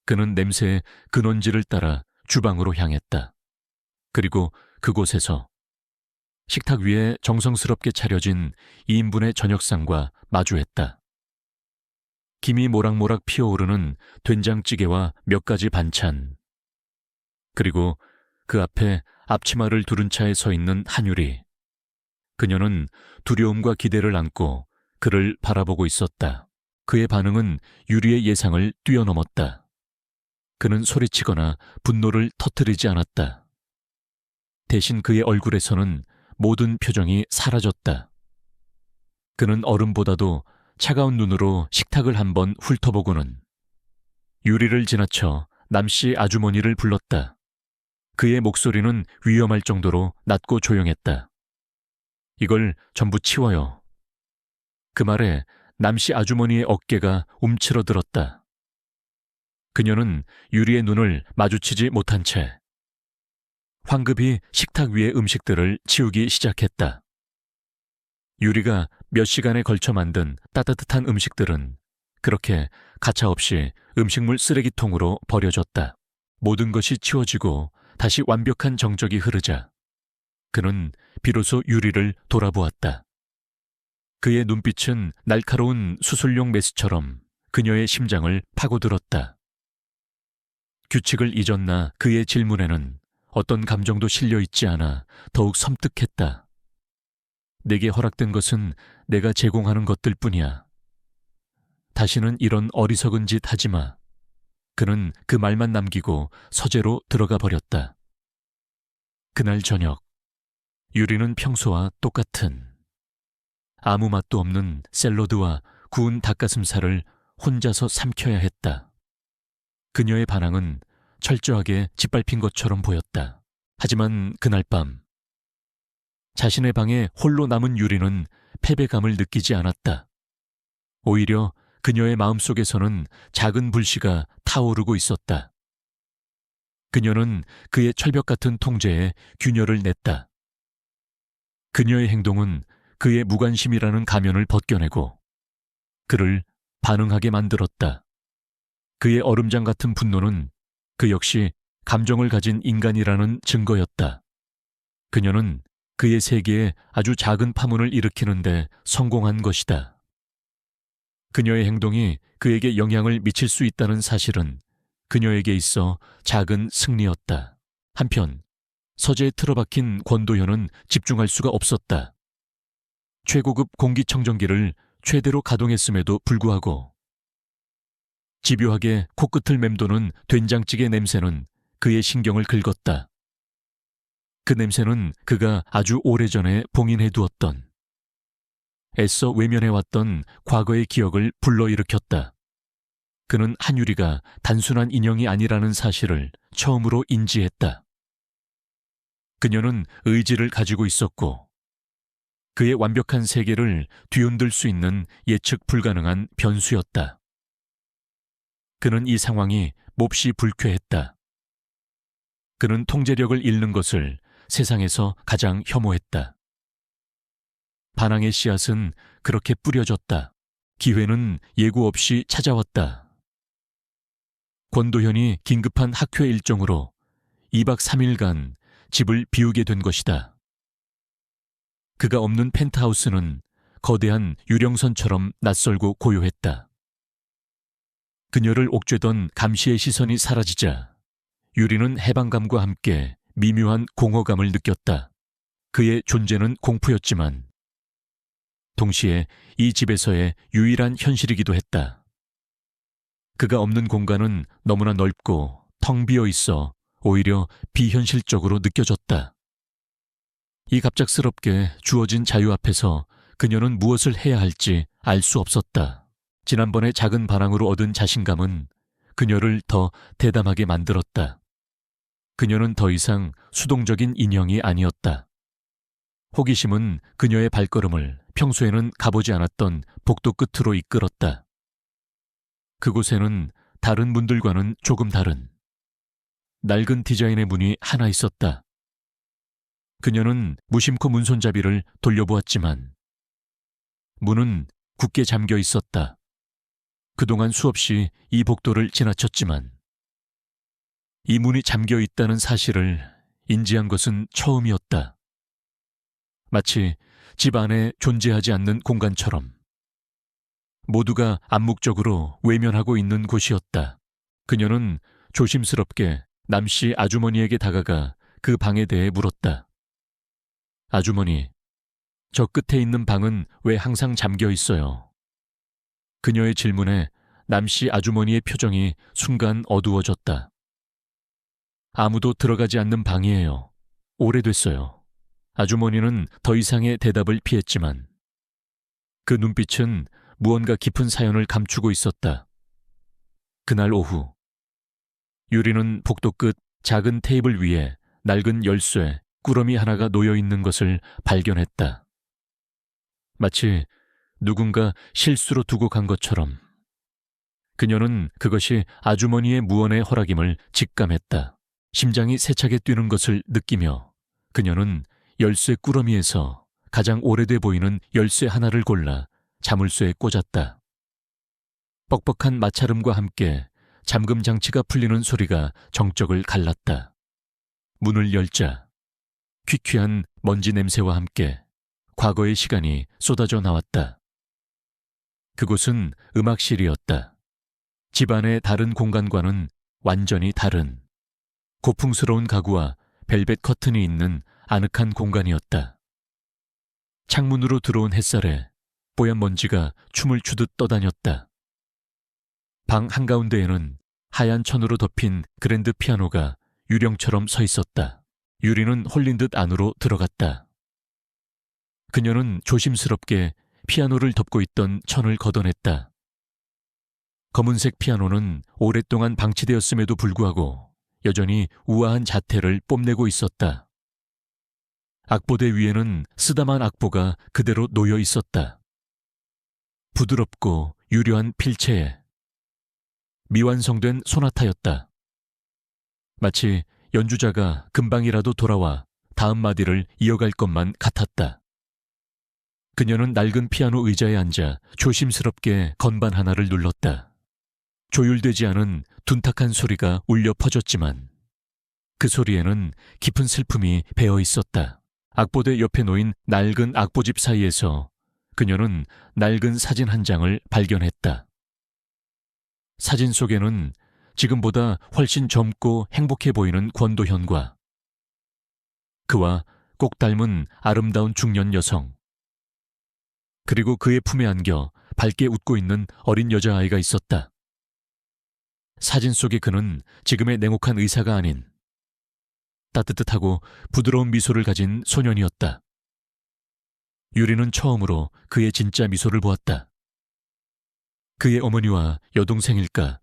그는 냄새의 근원지를 따라 주방으로 향했다. 그리고 그곳에서 식탁 위에 정성스럽게 차려진 2인분의 저녁상과 마주했다. 김이 모락모락 피어오르는 된장찌개와 몇 가지 반찬, 그리고 그 앞에 앞치마를 두른 차에 서 있는 한유리. 그녀는 두려움과 기대를 안고 그를 바라보고 있었다. 그의 반응은 유리의 예상을 뛰어넘었다. 그는 소리치거나 분노를 터뜨리지 않았다. 대신 그의 얼굴에서는 모든 표정이 사라졌다. 그는 얼음보다도 차가운 눈으로 식탁을 한번 훑어보고는 유리를 지나쳐 남씨 아주머니를 불렀다. 그의 목소리는 위험할 정도로 낮고 조용했다. 이걸 전부 치워요. 그 말에 남씨 아주머니의 어깨가 움츠러들었다. 그녀는 유리의 눈을 마주치지 못한 채 황급히 식탁 위의 음식들을 치우기 시작했다. 유리가 몇 시간에 걸쳐 만든 따뜻한 음식들은 그렇게 가차없이 음식물 쓰레기통으로 버려졌다. 모든 것이 치워지고 다시 완벽한 정적이 흐르자 그는 비로소 유리를 돌아보았다. 그의 눈빛은 날카로운 수술용 메스처럼 그녀의 심장을 파고들었다. 규칙을 잊었나 그의 질문에는 어떤 감정도 실려 있지 않아 더욱 섬뜩했다. 내게 허락된 것은 내가 제공하는 것들 뿐이야. 다시는 이런 어리석은 짓 하지 마. 그는 그 말만 남기고 서재로 들어가 버렸다. 그날 저녁, 유리는 평소와 똑같은 아무 맛도 없는 샐러드와 구운 닭가슴살을 혼자서 삼켜야 했다. 그녀의 반항은 철저하게 짓밟힌 것처럼 보였다. 하지만 그날 밤 자신의 방에 홀로 남은 유리는 패배감을 느끼지 않았다. 오히려 그녀의 마음속에서는 작은 불씨가 타오르고 있었다. 그녀는 그의 철벽 같은 통제에 균열을 냈다. 그녀의 행동은 그의 무관심이라는 가면을 벗겨내고 그를 반응하게 만들었다. 그의 얼음장 같은 분노는 그 역시 감정을 가진 인간이라는 증거였다. 그녀는 그의 세계에 아주 작은 파문을 일으키는데 성공한 것이다. 그녀의 행동이 그에게 영향을 미칠 수 있다는 사실은 그녀에게 있어 작은 승리였다. 한편 서재에 틀어박힌 권도현은 집중할 수가 없었다. 최고급 공기청정기를 최대로 가동했음에도 불구하고 집요하게 코끝을 맴도는 된장찌개 냄새는 그의 신경을 긁었다. 그 냄새는 그가 아주 오래전에 봉인해 두었던, 애써 외면해왔던 과거의 기억을 불러일으켰다. 그는 한유리가 단순한 인형이 아니라는 사실을 처음으로 인지했다. 그녀는 의지를 가지고 있었고 그의 완벽한 세계를 뒤흔들 수 있는 예측 불가능한 변수였다. 그는 이 상황이 몹시 불쾌했다. 그는 통제력을 잃는 것을 세상에서 가장 혐오했다. 반항의 씨앗은 그렇게 뿌려졌다. 기회는 예고 없이 찾아왔다. 권도현이 긴급한 학회 일정으로 2박 3일간 집을 비우게 된 것이다. 그가 없는 펜트하우스는 거대한 유령선처럼 낯설고 고요했다. 그녀를 옥죄던 감시의 시선이 사라지자 유리는 해방감과 함께 미묘한 공허감을 느꼈다. 그의 존재는 공포였지만 동시에 이 집에서의 유일한 현실이기도 했다. 그가 없는 공간은 너무나 넓고 텅 비어 있어 오히려 비현실적으로 느껴졌다. 이 갑작스럽게 주어진 자유 앞에서 그녀는 무엇을 해야 할지 알 수 없었다. 지난번의 작은 반항으로 얻은 자신감은 그녀를 더 대담하게 만들었다. 그녀는 더 이상 수동적인 인형이 아니었다. 호기심은 그녀의 발걸음을 평소에는 가보지 않았던 복도 끝으로 이끌었다. 그곳에는 다른 문들과는 조금 다른 낡은 디자인의 문이 하나 있었다. 그녀는 무심코 문손잡이를 돌려보았지만 문은 굳게 잠겨 있었다. 그동안 수없이 이 복도를 지나쳤지만 이 문이 잠겨 있다는 사실을 인지한 것은 처음이었다. 마치 집 안에 존재하지 않는 공간처럼 모두가 암묵적으로 외면하고 있는 곳이었다. 그녀는 조심스럽게 남씨 아주머니에게 다가가 그 방에 대해 물었다. 아주머니, 저 끝에 있는 방은 왜 항상 잠겨 있어요? 그녀의 질문에 남씨 아주머니의 표정이 순간 어두워졌다. 아무도 들어가지 않는 방이에요. 오래됐어요. 아주머니는 더 이상의 대답을 피했지만 그 눈빛은 무언가 깊은 사연을 감추고 있었다. 그날 오후 유리는 복도 끝 작은 테이블 위에 낡은 열쇠, 꾸러미 하나가 놓여 있는 것을 발견했다. 마치 누군가 실수로 두고 간 것처럼 그녀는 그것이 아주머니의 무언의 허락임을 직감했다. 심장이 세차게 뛰는 것을 느끼며 그녀는 열쇠 꾸러미에서 가장 오래돼 보이는 열쇠 하나를 골라 자물쇠에 꽂았다. 뻑뻑한 마찰음과 함께 잠금 장치가 풀리는 소리가 정적을 갈랐다. 문을 열자 퀴퀴한 먼지 냄새와 함께 과거의 시간이 쏟아져 나왔다. 그곳은 음악실이었다. 집안의 다른 공간과는 완전히 다른 고풍스러운 가구와 벨벳 커튼이 있는 아늑한 공간이었다. 창문으로 들어온 햇살에 뽀얀 먼지가 춤을 추듯 떠다녔다. 방 한가운데에는 하얀 천으로 덮인 그랜드 피아노가 유령처럼 서 있었다. 유리는 홀린 듯 안으로 들어갔다. 그녀는 조심스럽게 피아노를 덮고 있던 천을 걷어냈다. 검은색 피아노는 오랫동안 방치되었음에도 불구하고 여전히 우아한 자태를 뽐내고 있었다. 악보대 위에는 쓰다만 악보가 그대로 놓여 있었다. 부드럽고 유려한 필체에 미완성된 소나타였다. 마치 연주자가 금방이라도 돌아와 다음 마디를 이어갈 것만 같았다. 그녀는 낡은 피아노 의자에 앉아 조심스럽게 건반 하나를 눌렀다. 조율되지 않은 둔탁한 소리가 울려 퍼졌지만 그 소리에는 깊은 슬픔이 배어 있었다. 악보대 옆에 놓인 낡은 악보집 사이에서 그녀는 낡은 사진 한 장을 발견했다. 사진 속에는 지금보다 훨씬 젊고 행복해 보이는 권도현과 그와 꼭 닮은 아름다운 중년 여성, 그리고 그의 품에 안겨 밝게 웃고 있는 어린 여자아이가 있었다. 사진 속의 그는 지금의 냉혹한 의사가 아닌 따뜻하고 부드러운 미소를 가진 소년이었다. 유리는 처음으로 그의 진짜 미소를 보았다. 그의 어머니와 여동생일까?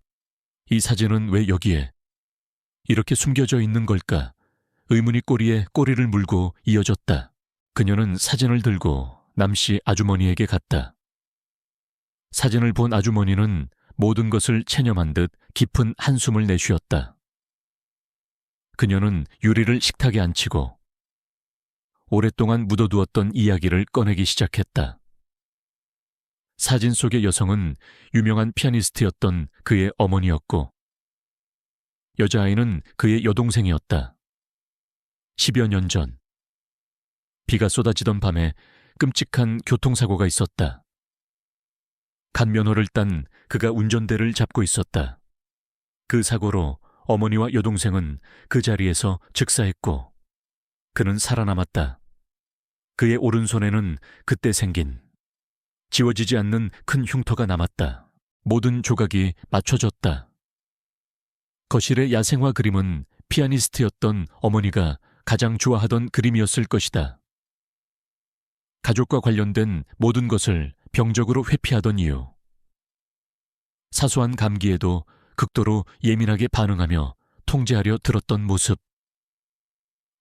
이 사진은 왜 여기에? 이렇게 숨겨져 있는 걸까? 의문이 꼬리에 꼬리를 물고 이어졌다. 그녀는 사진을 들고 남씨 아주머니에게 갔다. 사진을 본 아주머니는 모든 것을 체념한 듯 깊은 한숨을 내쉬었다. 그녀는 유리를 식탁에 앉히고 오랫동안 묻어두었던 이야기를 꺼내기 시작했다. 사진 속의 여성은 유명한 피아니스트였던 그의 어머니였고 여자아이는 그의 여동생이었다. 10여 년 전 비가 쏟아지던 밤에 끔찍한 교통사고가 있었다. 간 면허를 딴 그가 운전대를 잡고 있었다. 그 사고로 어머니와 여동생은 그 자리에서 즉사했고 그는 살아남았다. 그의 오른손에는 그때 생긴 지워지지 않는 큰 흉터가 남았다. 모든 조각이 맞춰졌다. 거실의 야생화 그림은 피아니스트였던 어머니가 가장 좋아하던 그림이었을 것이다. 가족과 관련된 모든 것을 병적으로 회피하던 이유. 사소한 감기에도 극도로 예민하게 반응하며 통제하려 들었던 모습.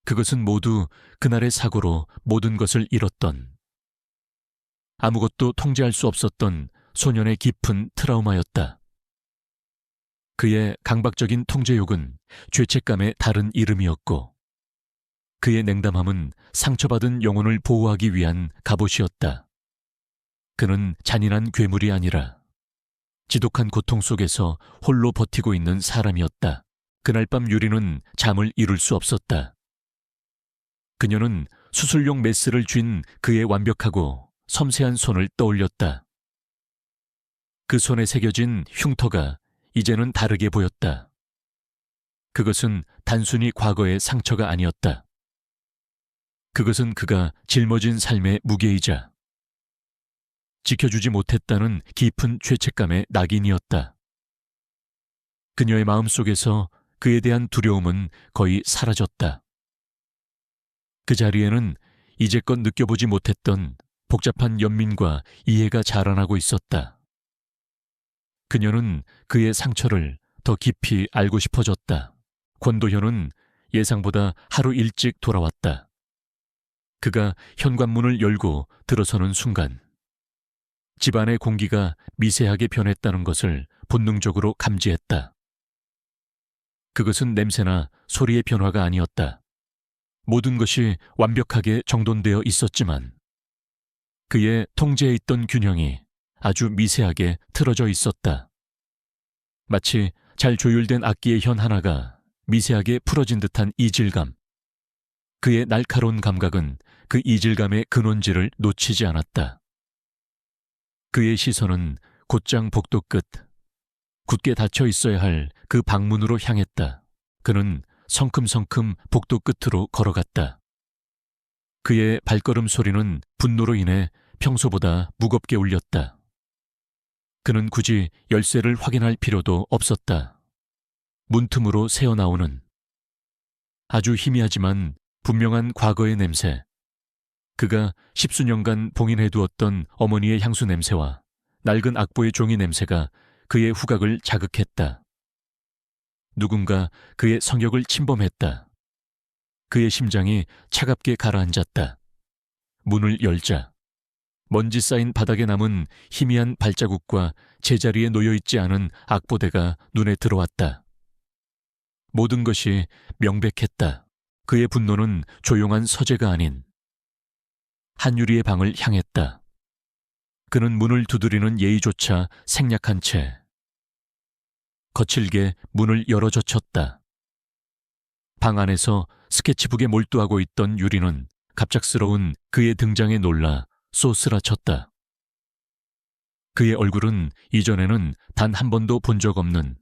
그것은 모두 그날의 사고로 모든 것을 잃었던, 아무것도 통제할 수 없었던 소년의 깊은 트라우마였다. 그의 강박적인 통제욕은 죄책감의 다른 이름이었고 그의 냉담함은 상처받은 영혼을 보호하기 위한 갑옷이었다. 그는 잔인한 괴물이 아니라 지독한 고통 속에서 홀로 버티고 있는 사람이었다. 그날 밤 유리는 잠을 이룰 수 없었다. 그녀는 수술용 메스를 쥔 그의 완벽하고 섬세한 손을 떠올렸다. 그 손에 새겨진 흉터가 이제는 다르게 보였다. 그것은 단순히 과거의 상처가 아니었다. 그것은 그가 짊어진 삶의 무게이자 지켜주지 못했다는 깊은 죄책감의 낙인이었다. 그녀의 마음속에서 그에 대한 두려움은 거의 사라졌다. 그 자리에는 이제껏 느껴보지 못했던 복잡한 연민과 이해가 자라나고 있었다. 그녀는 그의 상처를 더 깊이 알고 싶어졌다. 권도현은 예상보다 하루 일찍 돌아왔다. 그가 현관문을 열고 들어서는 순간 집안의 공기가 미세하게 변했다는 것을 본능적으로 감지했다. 그것은 냄새나 소리의 변화가 아니었다. 모든 것이 완벽하게 정돈되어 있었지만 그의 통제에 있던 균형이 아주 미세하게 틀어져 있었다. 마치 잘 조율된 악기의 현 하나가 미세하게 풀어진 듯한 이질감. 그의 날카로운 감각은 그 이질감의 근원지를 놓치지 않았다. 그의 시선은 곧장 복도 끝, 굳게 닫혀 있어야 할 그 방문으로 향했다. 그는 성큼성큼 복도 끝으로 걸어갔다. 그의 발걸음 소리는 분노로 인해 평소보다 무겁게 울렸다. 그는 굳이 열쇠를 확인할 필요도 없었다. 문틈으로 새어나오는 아주 희미하지만 분명한 과거의 냄새. 그가 십수년간 봉인해두었던 어머니의 향수 냄새와 낡은 악보의 종이 냄새가 그의 후각을 자극했다. 누군가 그의 성욕을 침범했다. 그의 심장이 차갑게 가라앉았다. 문을 열자 먼지 쌓인 바닥에 남은 희미한 발자국과 제자리에 놓여있지 않은 악보대가 눈에 들어왔다. 모든 것이 명백했다. 그의 분노는 조용한 서재가 아닌 한유리의 방을 향했다. 그는 문을 두드리는 예의조차 생략한 채 거칠게 문을 열어젖혔다. 방 안에서 스케치북에 몰두하고 있던 유리는 갑작스러운 그의 등장에 놀라 쏘스라쳤다. 그의 얼굴은 이전에는 단 한 번도 본 적 없는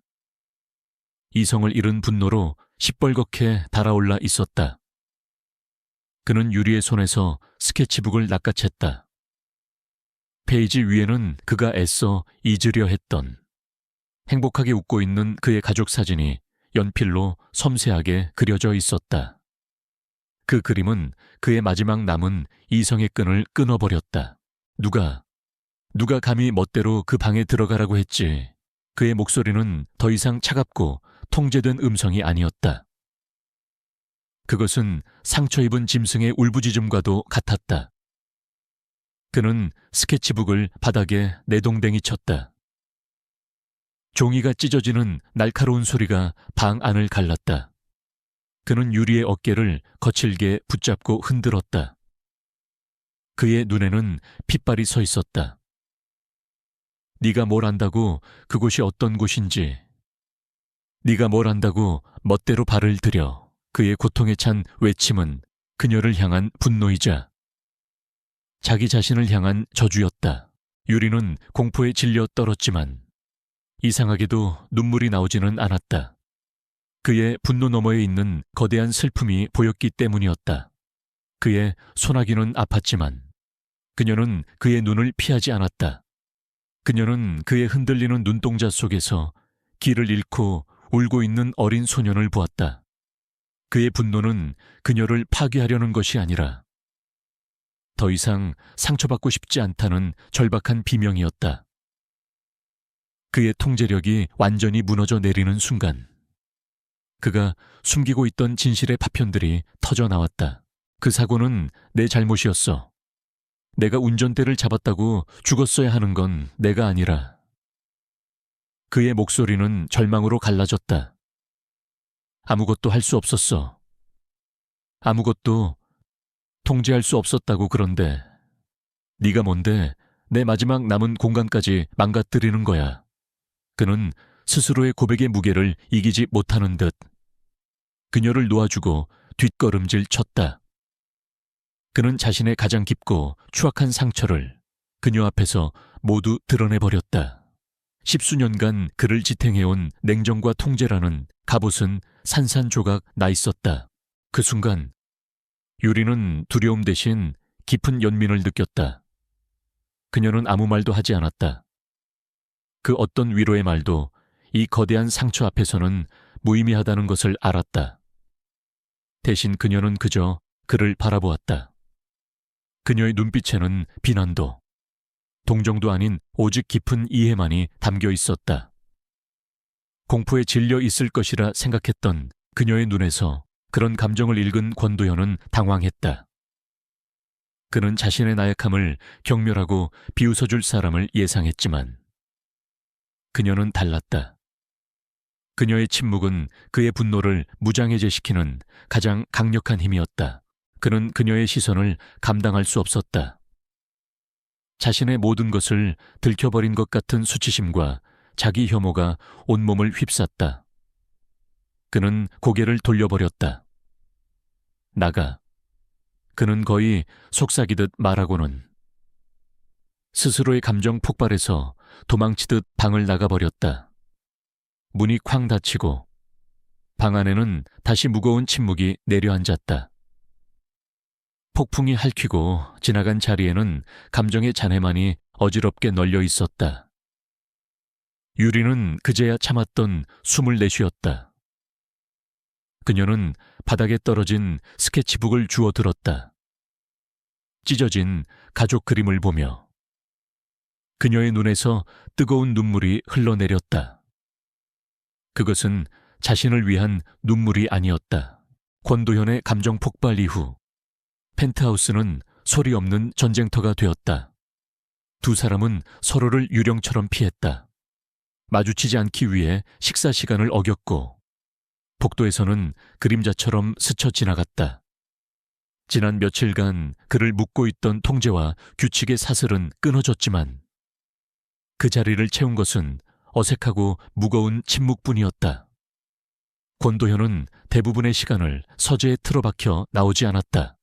이성을 잃은 분노로 시뻘겋게 달아올라 있었다. 그는 유리의 손에서 스케치북을 낚아챘다. 페이지 위에는 그가 애써 잊으려 했던 행복하게 웃고 있는 그의 가족 사진이 연필로 섬세하게 그려져 있었다. 그 그림은 그의 마지막 남은 이성의 끈을 끊어버렸다. 누가 감히 멋대로 그 방에 들어가라고 했지. 그의 목소리는 더 이상 차갑고 통제된 음성이 아니었다. 그것은 상처 입은 짐승의 울부짖음과도 같았다. 그는 스케치북을 바닥에 내동댕이 쳤다. 종이가 찢어지는 날카로운 소리가 방 안을 갈랐다. 그는 유리의 어깨를 거칠게 붙잡고 흔들었다. 그의 눈에는 핏발이 서 있었다. 네가 뭘 안다고 그곳이 어떤 곳인지, 네가 뭘 안다고 멋대로 발을 들여. 그의 고통에 찬 외침은 그녀를 향한 분노이자 자기 자신을 향한 저주였다. 유리는 공포에 질려 떨었지만 이상하게도 눈물이 나오지는 않았다. 그의 분노 너머에 있는 거대한 슬픔이 보였기 때문이었다. 그의 소나기는 아팠지만 그녀는 그의 눈을 피하지 않았다. 그녀는 그의 흔들리는 눈동자 속에서 길을 잃고 울고 있는 어린 소년을 보았다. 그의 분노는 그녀를 파괴하려는 것이 아니라 더 이상 상처받고 싶지 않다는 절박한 비명이었다. 그의 통제력이 완전히 무너져 내리는 순간 그가 숨기고 있던 진실의 파편들이 터져 나왔다. 그 사고는 내 잘못이었어. 내가 운전대를 잡았다고 죽었어야 하는 건 내가 아니라. 그의 목소리는 절망으로 갈라졌다. 아무것도 할 수 없었어. 아무것도 통제할 수 없었다고. 그런데 네가 뭔데 내 마지막 남은 공간까지 망가뜨리는 거야. 그는 스스로의 고백의 무게를 이기지 못하는 듯 그녀를 놓아주고 뒷걸음질 쳤다. 그는 자신의 가장 깊고 추악한 상처를 그녀 앞에서 모두 드러내버렸다. 십수년간 그를 지탱해온 냉정과 통제라는 갑옷은 산산조각 나 있었다. 그 순간 유리는 두려움 대신 깊은 연민을 느꼈다. 그녀는 아무 말도 하지 않았다. 그 어떤 위로의 말도 이 거대한 상처 앞에서는 무의미하다는 것을 알았다. 대신 그녀는 그저 그를 바라보았다. 그녀의 눈빛에는 비난도, 동정도 아닌 오직 깊은 이해만이 담겨 있었다. 공포에 질려 있을 것이라 생각했던 그녀의 눈에서 그런 감정을 읽은 권도현은 당황했다. 그는 자신의 나약함을 경멸하고 비웃어줄 사람을 예상했지만 그녀는 달랐다. 그녀의 침묵은 그의 분노를 무장해제시키는 가장 강력한 힘이었다. 그는 그녀의 시선을 감당할 수 없었다. 자신의 모든 것을 들켜버린 것 같은 수치심과 자기 혐오가 온몸을 휩쌌다. 그는 고개를 돌려버렸다. 나가. 그는 거의 속삭이듯 말하고는 스스로의 감정 폭발에서 도망치듯 방을 나가버렸다. 문이 쾅 닫히고 방 안에는 다시 무거운 침묵이 내려앉았다. 폭풍이 핥히고 지나간 자리에는 감정의 잔해만이 어지럽게 널려 있었다. 유리는 그제야 참았던 숨을 내쉬었다. 그녀는 바닥에 떨어진 스케치북을 주워 들었다. 찢어진 가족 그림을 보며 그녀의 눈에서 뜨거운 눈물이 흘러내렸다. 그것은 자신을 위한 눈물이 아니었다. 권도현의 감정 폭발 이후 펜트하우스는 소리 없는 전쟁터가 되었다. 두 사람은 서로를 유령처럼 피했다. 마주치지 않기 위해 식사 시간을 어겼고 복도에서는 그림자처럼 스쳐 지나갔다. 지난 며칠간 그를 묶고 있던 통제와 규칙의 사슬은 끊어졌지만 그 자리를 채운 것은 어색하고 무거운 침묵뿐이었다. 권도현은 대부분의 시간을 서재에 틀어박혀 나오지 않았다.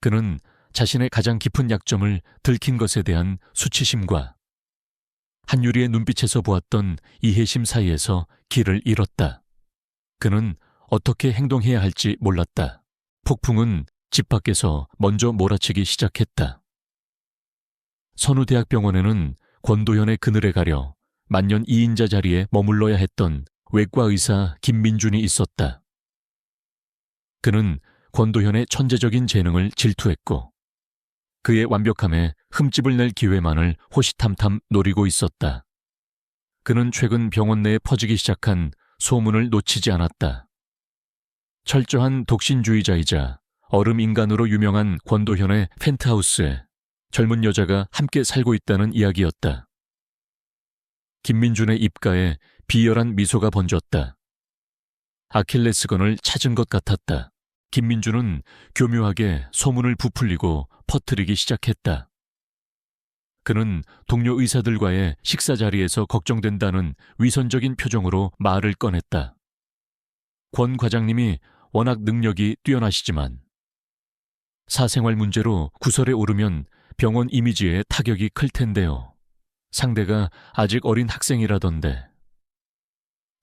그는 자신의 가장 깊은 약점을 들킨 것에 대한 수치심과 한유리의 눈빛에서 보았던 이해심 사이에서 길을 잃었다. 그는 어떻게 행동해야 할지 몰랐다. 폭풍은 집 밖에서 먼저 몰아치기 시작했다. 선우대학병원에는 권도현의 그늘에 가려 만년 2인자 자리에 머물러야 했던 외과 의사 김민준이 있었다. 그는 권도현의 천재적인 재능을 질투했고 그의 완벽함에 흠집을 낼 기회만을 호시탐탐 노리고 있었다. 그는 최근 병원 내에 퍼지기 시작한 소문을 놓치지 않았다. 철저한 독신주의자이자 얼음 인간으로 유명한 권도현의 펜트하우스에 젊은 여자가 함께 살고 있다는 이야기였다. 김민준의 입가에 비열한 미소가 번졌다. 아킬레스건을 찾은 것 같았다. 김민준은 교묘하게 소문을 부풀리고 퍼뜨리기 시작했다. 그는 동료 의사들과의 식사 자리에서 걱정된다는 위선적인 표정으로 말을 꺼냈다. 권 과장님이 워낙 능력이 뛰어나시지만 사생활 문제로 구설에 오르면 병원 이미지에 타격이 클 텐데요. 상대가 아직 어린 학생이라던데.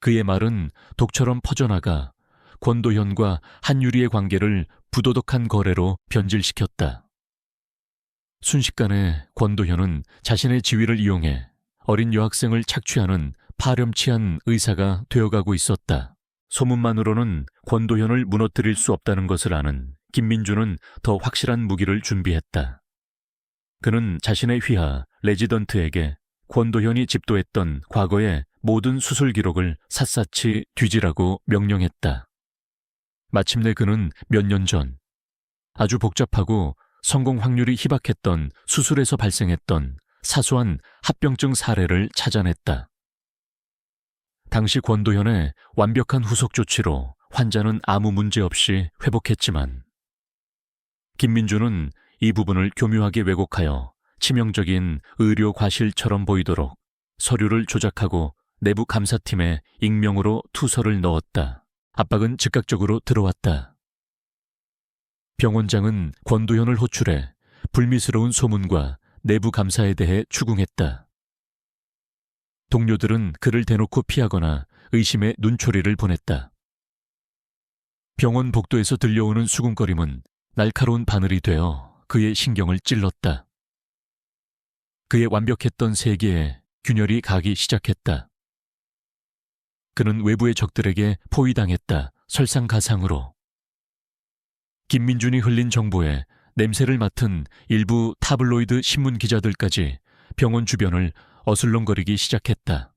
그의 말은 독처럼 퍼져나가 권도현과 한유리의 관계를 부도덕한 거래로 변질시켰다. 순식간에 권도현은 자신의 지위를 이용해 어린 여학생을 착취하는 파렴치한 의사가 되어가고 있었다. 소문만으로는 권도현을 무너뜨릴 수 없다는 것을 아는 김민준은 더 확실한 무기를 준비했다. 그는 자신의 휘하 레지던트에게 권도현이 집도했던 과거의 모든 수술 기록을 샅샅이 뒤지라고 명령했다. 마침내 그는 몇 년 전 아주 복잡하고 성공 확률이 희박했던 수술에서 발생했던 사소한 합병증 사례를 찾아냈다. 당시 권도현의 완벽한 후속 조치로 환자는 아무 문제 없이 회복했지만 김민준은 이 부분을 교묘하게 왜곡하여 치명적인 의료 과실처럼 보이도록 서류를 조작하고 내부 감사팀에 익명으로 투서를 넣었다. 압박은 즉각적으로 들어왔다. 병원장은 권도현을 호출해 불미스러운 소문과 내부 감사에 대해 추궁했다. 동료들은 그를 대놓고 피하거나 의심의 눈초리를 보냈다. 병원 복도에서 들려오는 수군거림은 날카로운 바늘이 되어 그의 신경을 찔렀다. 그의 완벽했던 세계에 균열이 가기 시작했다. 그는 외부의 적들에게 포위당했다. 설상가상으로. 김민준이 흘린 정보에 냄새를 맡은 일부 타블로이드 신문 기자들까지 병원 주변을 어슬렁거리기 시작했다.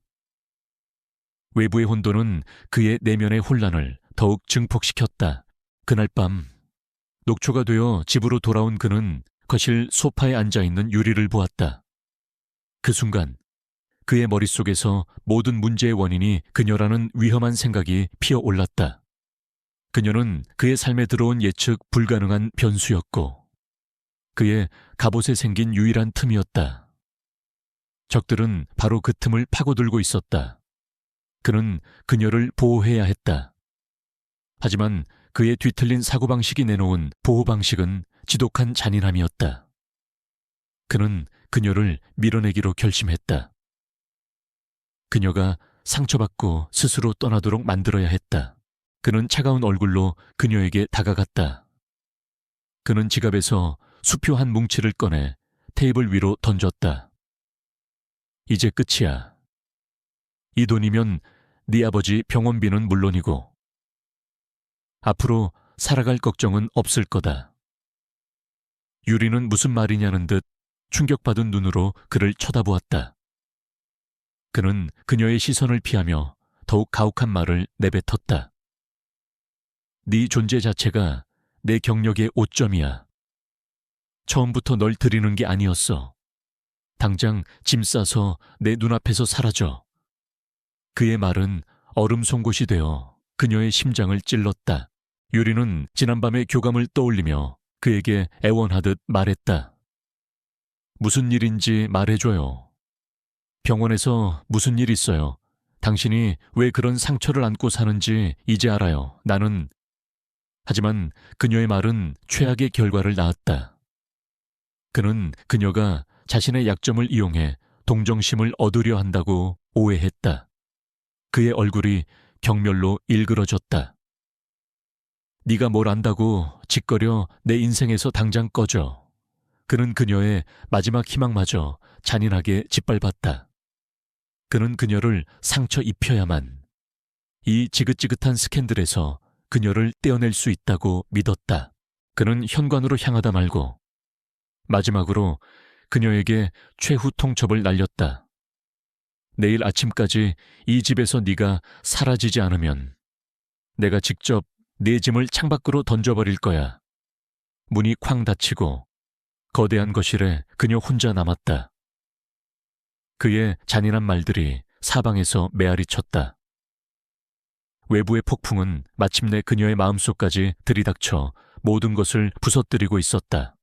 외부의 혼돈은 그의 내면의 혼란을 더욱 증폭시켰다. 그날 밤 녹초가 되어 집으로 돌아온 그는 거실 소파에 앉아있는 유리를 보았다. 그 순간 그의 머릿속에서 모든 문제의 원인이 그녀라는 위험한 생각이 피어올랐다. 그녀는 그의 삶에 들어온 예측 불가능한 변수였고 그의 갑옷에 생긴 유일한 틈이었다. 적들은 바로 그 틈을 파고들고 있었다. 그는 그녀를 보호해야 했다. 하지만 그의 뒤틀린 사고방식이 내놓은 보호방식은 지독한 잔인함이었다. 그는 그녀를 밀어내기로 결심했다. 그녀가 상처받고 스스로 떠나도록 만들어야 했다. 그는 차가운 얼굴로 그녀에게 다가갔다. 그는 지갑에서 수표 한 뭉치를 꺼내 테이블 위로 던졌다. 이제 끝이야. 이 돈이면 네 아버지 병원비는 물론이고 앞으로 살아갈 걱정은 없을 거다. 유리는 무슨 말이냐는 듯 충격받은 눈으로 그를 쳐다보았다. 그는 그녀의 시선을 피하며 더욱 가혹한 말을 내뱉었다. 네 존재 자체가 내 경력의 오점이야. 처음부터 널 들이는 게 아니었어. 당장 짐 싸서 내 눈앞에서 사라져. 그의 말은 얼음 송곳이 되어 그녀의 심장을 찔렀다. 유리는 지난밤의 교감을 떠올리며 그에게 애원하듯 말했다. 무슨 일인지 말해줘요. 병원에서 무슨 일 있어요. 당신이 왜 그런 상처를 안고 사는지 이제 알아요. 나는... 하지만 그녀의 말은 최악의 결과를 낳았다. 그는 그녀가 자신의 약점을 이용해 동정심을 얻으려 한다고 오해했다. 그의 얼굴이 경멸로 일그러졌다. 네가 뭘 안다고 짓거려 내 인생에서 당장 꺼져. 그는 그녀의 마지막 희망마저 잔인하게 짓밟았다. 그는 그녀를 상처 입혀야만 이 지긋지긋한 스캔들에서 그녀를 떼어낼 수 있다고 믿었다. 그는 현관으로 향하다 말고 마지막으로 그녀에게 최후 통첩을 날렸다. 내일 아침까지 이 집에서 네가 사라지지 않으면 내가 직접 네 짐을 창밖으로 던져버릴 거야. 문이 쾅 닫히고 거대한 거실에 그녀 혼자 남았다. 그의 잔인한 말들이 사방에서 메아리쳤다. 외부의 폭풍은 마침내 그녀의 마음속까지 들이닥쳐 모든 것을 부서뜨리고 있었다.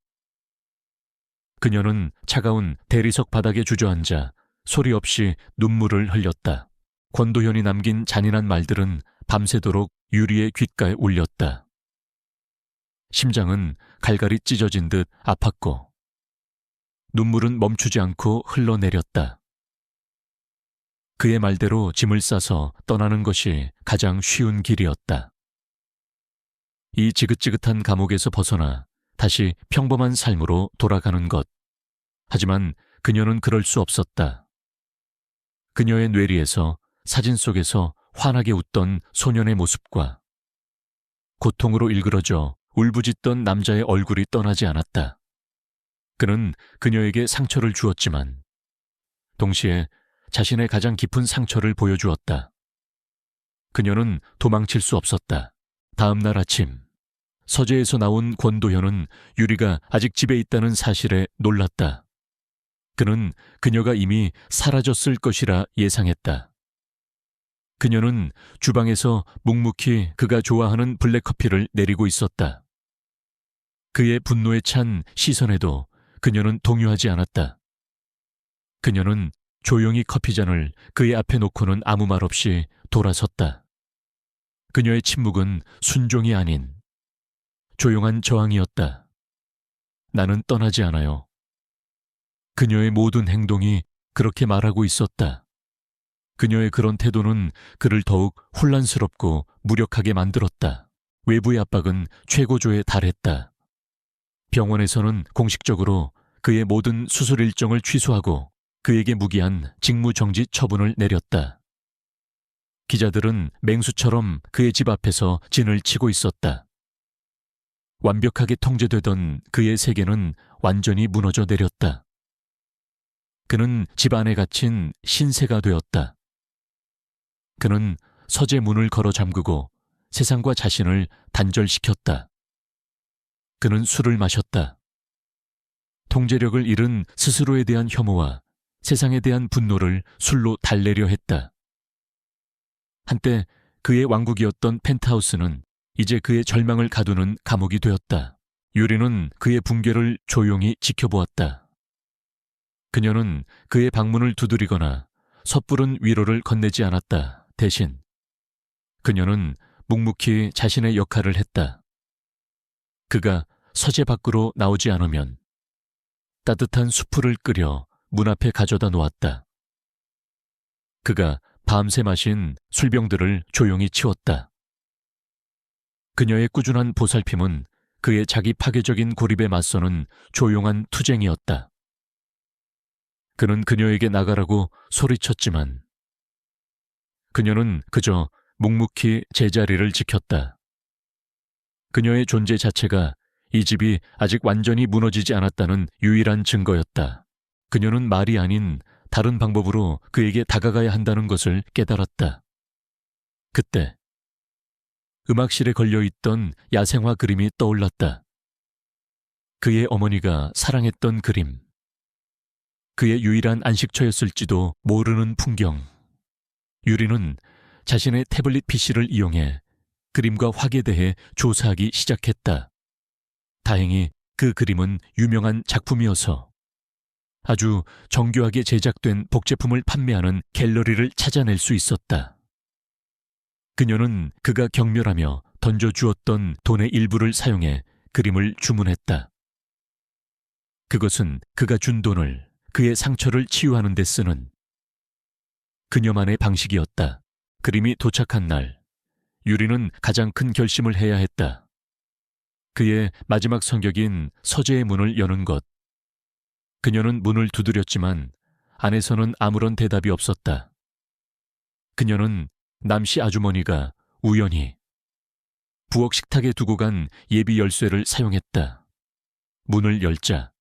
그녀는 차가운 대리석 바닥에 주저앉아 소리 없이 눈물을 흘렸다. 권도현이 남긴 잔인한 말들은 밤새도록 유리의 귓가에 울렸다. 심장은 갈갈이 찢어진 듯 아팠고 눈물은 멈추지 않고 흘러내렸다. 그의 말대로 짐을 싸서 떠나는 것이 가장 쉬운 길이었다. 이 지긋지긋한 감옥에서 벗어나 다시 평범한 삶으로 돌아가는 것. 하지만 그녀는 그럴 수 없었다. 그녀의 뇌리에서 사진 속에서 환하게 웃던 소년의 모습과 고통으로 일그러져 울부짖던 남자의 얼굴이 떠나지 않았다. 그는 그녀에게 상처를 주었지만 동시에 자신의 가장 깊은 상처를 보여주었다. 그녀는 도망칠 수 없었다. 다음 날 아침 서재에서 나온 권도현은 유리가 아직 집에 있다는 사실에 놀랐다. 그는 그녀가 이미 사라졌을 것이라 예상했다. 그녀는 주방에서 묵묵히 그가 좋아하는 블랙커피를 내리고 있었다. 그의 분노에 찬 시선에도 그녀는 동요하지 않았다. 그녀는 조용히 커피잔을 그의 앞에 놓고는 아무 말 없이 돌아섰다. 그녀의 침묵은 순종이 아닌 조용한 저항이었다. 나는 떠나지 않아요. 그녀의 모든 행동이 그렇게 말하고 있었다. 그녀의 그런 태도는 그를 더욱 혼란스럽고 무력하게 만들었다. 외부의 압박은 최고조에 달했다. 병원에서는 공식적으로 그의 모든 수술 일정을 취소하고 그에게 무기한 직무정지 처분을 내렸다. 기자들은 맹수처럼 그의 집 앞에서 진을 치고 있었다. 완벽하게 통제되던 그의 세계는 완전히 무너져 내렸다. 그는 집 안에 갇힌 신세가 되었다. 그는 서재 문을 걸어 잠그고 세상과 자신을 단절시켰다. 그는 술을 마셨다. 통제력을 잃은 스스로에 대한 혐오와 세상에 대한 분노를 술로 달래려 했다. 한때 그의 왕국이었던 펜트하우스는 이제 그의 절망을 가두는 감옥이 되었다. 유리는 그의 붕괴를 조용히 지켜보았다. 그녀는 그의 방문을 두드리거나 섣부른 위로를 건네지 않았다. 대신 그녀는 묵묵히 자신의 역할을 했다. 그가 서재 밖으로 나오지 않으면 따뜻한 수프를 끓여 문 앞에 가져다 놓았다. 그가 밤새 마신 술병들을 조용히 치웠다. 그녀의 꾸준한 보살핌은 그의 자기 파괴적인 고립에 맞서는 조용한 투쟁이었다. 그는 그녀에게 나가라고 소리쳤지만 그녀는 그저 묵묵히 제자리를 지켰다. 그녀의 존재 자체가 이 집이 아직 완전히 무너지지 않았다는 유일한 증거였다. 그녀는 말이 아닌 다른 방법으로 그에게 다가가야 한다는 것을 깨달았다. 그때 음악실에 걸려있던 야생화 그림이 떠올랐다. 그의 어머니가 사랑했던 그림. 그의 유일한 안식처였을지도 모르는 풍경. 유리는 자신의 태블릿 PC를 이용해 그림과 화에 대해 조사하기 시작했다. 다행히 그 그림은 유명한 작품이어서 아주 정교하게 제작된 복제품을 판매하는 갤러리를 찾아낼 수 있었다. 그녀는 그가 경멸하며 던져주었던 돈의 일부를 사용해 그림을 주문했다. 그것은 그가 준 돈을 그의 상처를 치유하는 데 쓰는 그녀만의 방식이었다. 그림이 도착한 날, 유리는 가장 큰 결심을 해야 했다. 그의 마지막 성격인 서재의 문을 여는 것. 그녀는 문을 두드렸지만 안에서는 아무런 대답이 없었다. 그녀는 남씨 아주머니가 우연히 부엌 식탁에 두고 간 예비 열쇠를 사용했다. 문을 열자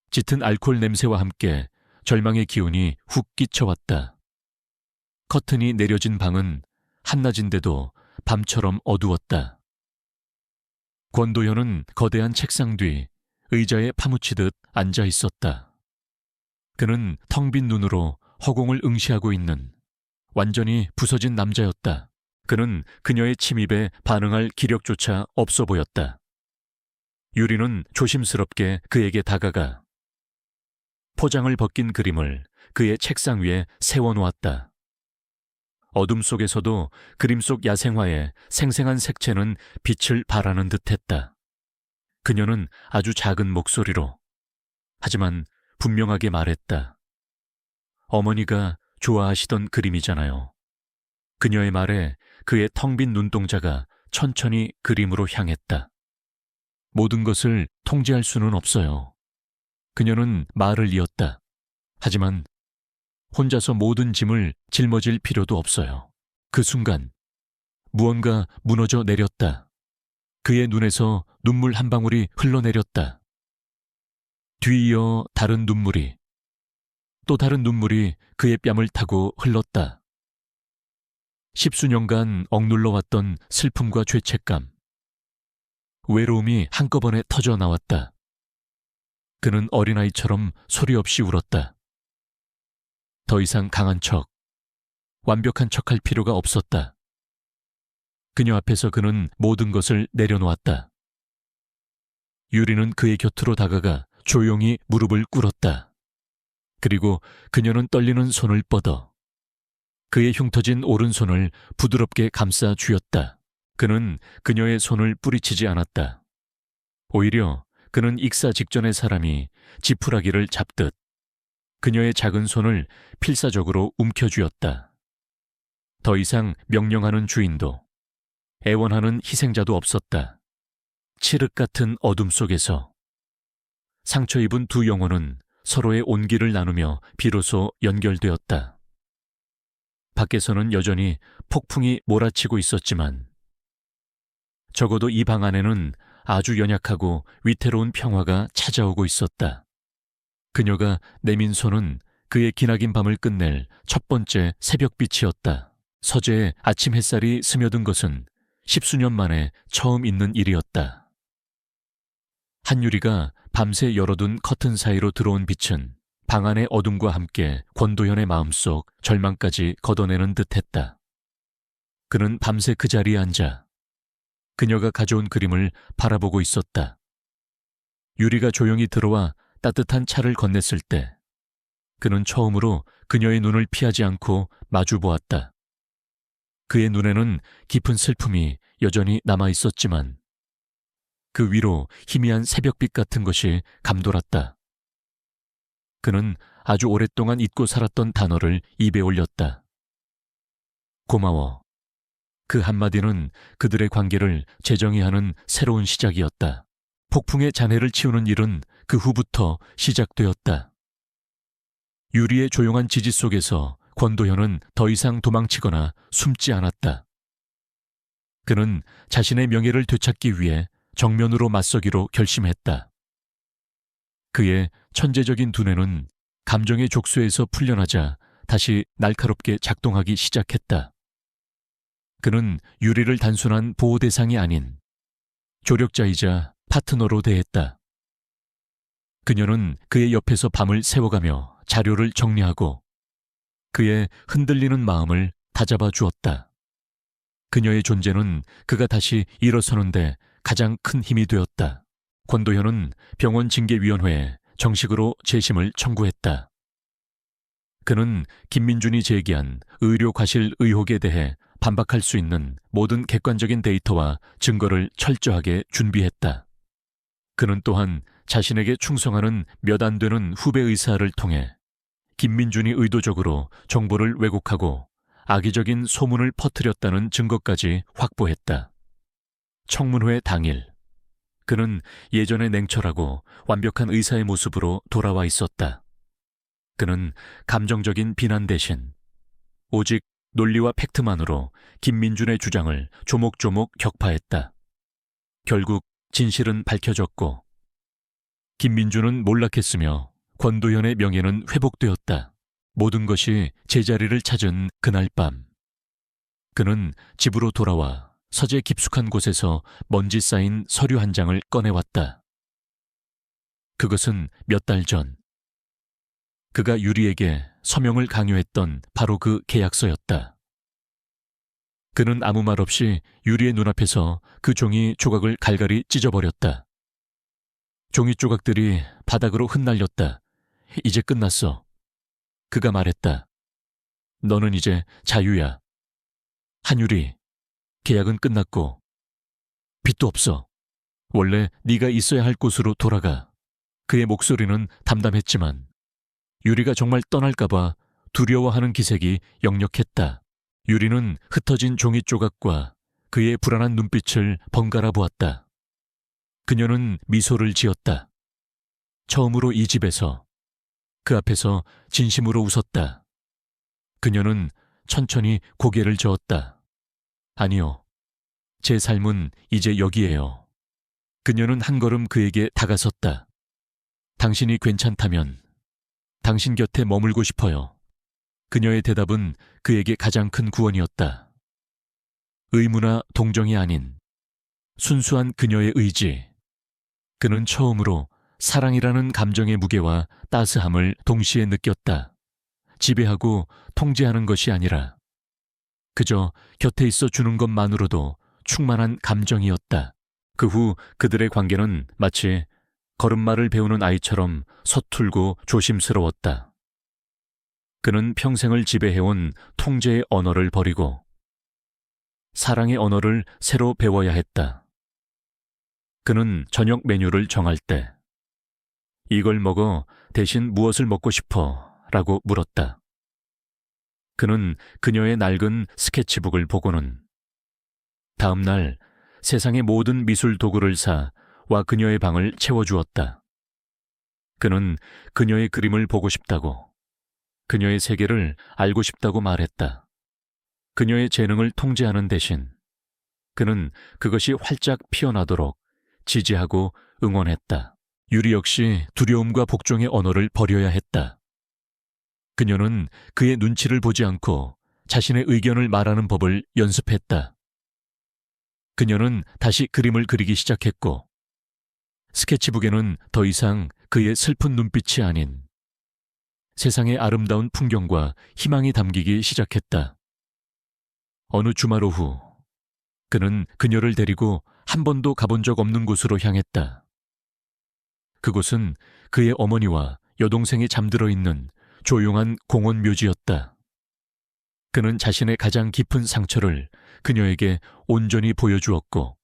짙은 알코올 냄새와 함께 절망의 기운이 훅 끼쳐왔다. 커튼이 내려진 방은 한낮인데도 밤처럼 어두웠다. 권도현은 거대한 책상 뒤 의자에 파묻히듯 앉아 있었다. 그는 텅 빈 눈으로 허공을 응시하고 있는 완전히 부서진 남자였다. 그는 그녀의 침입에 반응할 기력조차 없어 보였다. 유리는 조심스럽게 그에게 다가가 포장을 벗긴 그림을 그의 책상 위에 세워놓았다. 어둠 속에서도 그림 속 야생화의 생생한 색채는 빛을 발하는 듯했다. 그녀는 아주 작은 목소리로 하지만 분명하게 말했다. 어머니가 좋아하시던 그림이잖아요. 그녀의 말에 그의 텅 빈 눈동자가 천천히 그림으로 향했다. 모든 것을 통제할 수는 없어요. 그녀는 말을 이었다. 하지만 혼자서 모든 짐을 짊어질 필요도 없어요. 그 순간 무언가 무너져 내렸다. 그의 눈에서 눈물 한 방울이 흘러내렸다. 뒤이어 다른 눈물이, 또 다른 눈물이 그의 뺨을 타고 흘렀다. 십수년간 억눌러왔던 슬픔과 죄책감, 외로움이 한꺼번에 터져 나왔다. 그는 어린아이처럼 소리 없이 울었다. 더 이상 강한 척, 완벽한 척할 필요가 없었다. 그녀 앞에서 그는 모든 것을 내려놓았다. 유리는 그의 곁으로 다가가 조용히 무릎을 꿇었다. 그리고 그녀는 떨리는 손을 뻗어 그의 흉터진 오른손을 부드럽게 감싸 쥐었다. 그는 그녀의 손을 뿌리치지 않았다. 오히려 그는 익사 직전의 사람이 지푸라기를 잡듯 그녀의 작은 손을 필사적으로 움켜쥐었다. 더 이상 명령하는 주인도 애원하는 희생자도 없었다. 칠흑 같은 어둠 속에서 상처 입은 두 영혼은 서로의 온기를 나누며 비로소 연결되었다. 밖에서는 여전히 폭풍이 몰아치고 있었지만 적어도 이 방 안에는 아주 연약하고 위태로운 평화가 찾아오고 있었다. 그녀가 내민 손은 그의 기나긴 밤을 끝낼 첫 번째 새벽빛이었다. 서재에 아침 햇살이 스며든 것은 십수년 만에 처음 있는 일이었다. 한유리가 밤새 열어둔 커튼 사이로 들어온 빛은 방 안의 어둠과 함께 권도현의 마음속 절망까지 걷어내는 듯했다. 그는 밤새 그 자리에 앉아 그녀가 가져온 그림을 바라보고 있었다. 유리가 조용히 들어와 따뜻한 차를 건넸을 때 그는 처음으로 그녀의 눈을 피하지 않고 마주 보았다. 그의 눈에는 깊은 슬픔이 여전히 남아 있었지만 그 위로 희미한 새벽빛 같은 것이 감돌았다. 그는 아주 오랫동안 잊고 살았던 단어를 입에 올렸다. 고마워. 그 한마디는 그들의 관계를 재정의하는 새로운 시작이었다. 폭풍의 잔해를 치우는 일은 그 후부터 시작되었다. 유리의 조용한 지지 속에서 권도현은 더 이상 도망치거나 숨지 않았다. 그는 자신의 명예를 되찾기 위해 정면으로 맞서기로 결심했다. 그의 천재적인 두뇌는 감정의 족쇄에서 풀려나자 다시 날카롭게 작동하기 시작했다. 그는 유리를 단순한 보호 대상이 아닌 조력자이자 파트너로 대했다. 그녀는 그의 옆에서 밤을 새워가며 자료를 정리하고 그의 흔들리는 마음을 다잡아 주었다. 그녀의 존재는 그가 다시 일어서는데 가장 큰 힘이 되었다. 권도현은 병원 징계위원회에 정식으로 재심을 청구했다. 그는 김민준이 제기한 의료 과실 의혹에 대해 반박할 수 있는 모든 객관적인 데이터와 증거를 철저하게 준비했다. 그는 또한 자신에게 충성하는 몇 안 되는 후배 의사를 통해 김민준이 의도적으로 정보를 왜곡하고 악의적인 소문을 퍼뜨렸다는 증거까지 확보했다. 청문회 당일, 그는 예전의 냉철하고 완벽한 의사의 모습으로 돌아와 있었다. 그는 감정적인 비난 대신 오직 논리와 팩트만으로 김민준의 주장을 조목조목 격파했다. 결국 진실은 밝혀졌고 김민준은 몰락했으며 권도현의 명예는 회복되었다. 모든 것이 제자리를 찾은 그날 밤, 그는 집으로 돌아와 서재 깊숙한 곳에서 먼지 쌓인 서류 한 장을 꺼내왔다. 그것은 몇 달 전 그가 유리에게 서명을 강요했던 바로 그 계약서였다. 그는 아무 말 없이 유리의 눈앞에서 그 종이 조각을 갈갈이 찢어버렸다. 종이 조각들이 바닥으로 흩날렸다. 이제 끝났어. 그가 말했다. 너는 이제 자유야. 한유리, 계약은 끝났고 빚도 없어. 원래 네가 있어야 할 곳으로 돌아가. 그의 목소리는 담담했지만 유리가 정말 떠날까봐 두려워하는 기색이 역력했다. 유리는 흩어진 종이 조각과 그의 불안한 눈빛을 번갈아 보았다. 그녀는 미소를 지었다. 처음으로 이 집에서, 그 앞에서 진심으로 웃었다. 그녀는 천천히 고개를 저었다. 아니요, 제 삶은 이제 여기에요. 그녀는 한 걸음 그에게 다가섰다. 당신이 괜찮다면 당신 곁에 머물고 싶어요. 그녀의 대답은 그에게 가장 큰 구원이었다. 의무나 동정이 아닌 순수한 그녀의 의지. 그는 처음으로 사랑이라는 감정의 무게와 따스함을 동시에 느꼈다. 지배하고 통제하는 것이 아니라 그저 곁에 있어 주는 것만으로도 충만한 감정이었다. 그 후 그들의 관계는 마치 걸음마를 배우는 아이처럼 서툴고 조심스러웠다. 그는 평생을 지배해온 통제의 언어를 버리고 사랑의 언어를 새로 배워야 했다. 그는 저녁 메뉴를 정할 때 이걸 먹어 대신 무엇을 먹고 싶어? 라고 물었다. 그는 그녀의 낡은 스케치북을 보고는 다음 날 세상의 모든 미술 도구를 사 와 그녀의 방을 채워주었다. 그는 그녀의 그림을 보고 싶다고, 그녀의 세계를 알고 싶다고 말했다. 그녀의 재능을 통제하는 대신 그는 그것이 활짝 피어나도록 지지하고 응원했다. 유리 역시 두려움과 복종의 언어를 버려야 했다. 그녀는 그의 눈치를 보지 않고 자신의 의견을 말하는 법을 연습했다. 그녀는 다시 그림을 그리기 시작했고 스케치북에는 더 이상 그의 슬픈 눈빛이 아닌 세상의 아름다운 풍경과 희망이 담기기 시작했다. 어느 주말 오후 그는 그녀를 데리고 한 번도 가본 적 없는 곳으로 향했다. 그곳은 그의 어머니와 여동생이 잠들어 있는 조용한 공원 묘지였다. 그는 자신의 가장 깊은 상처를 그녀에게 온전히 보여주었고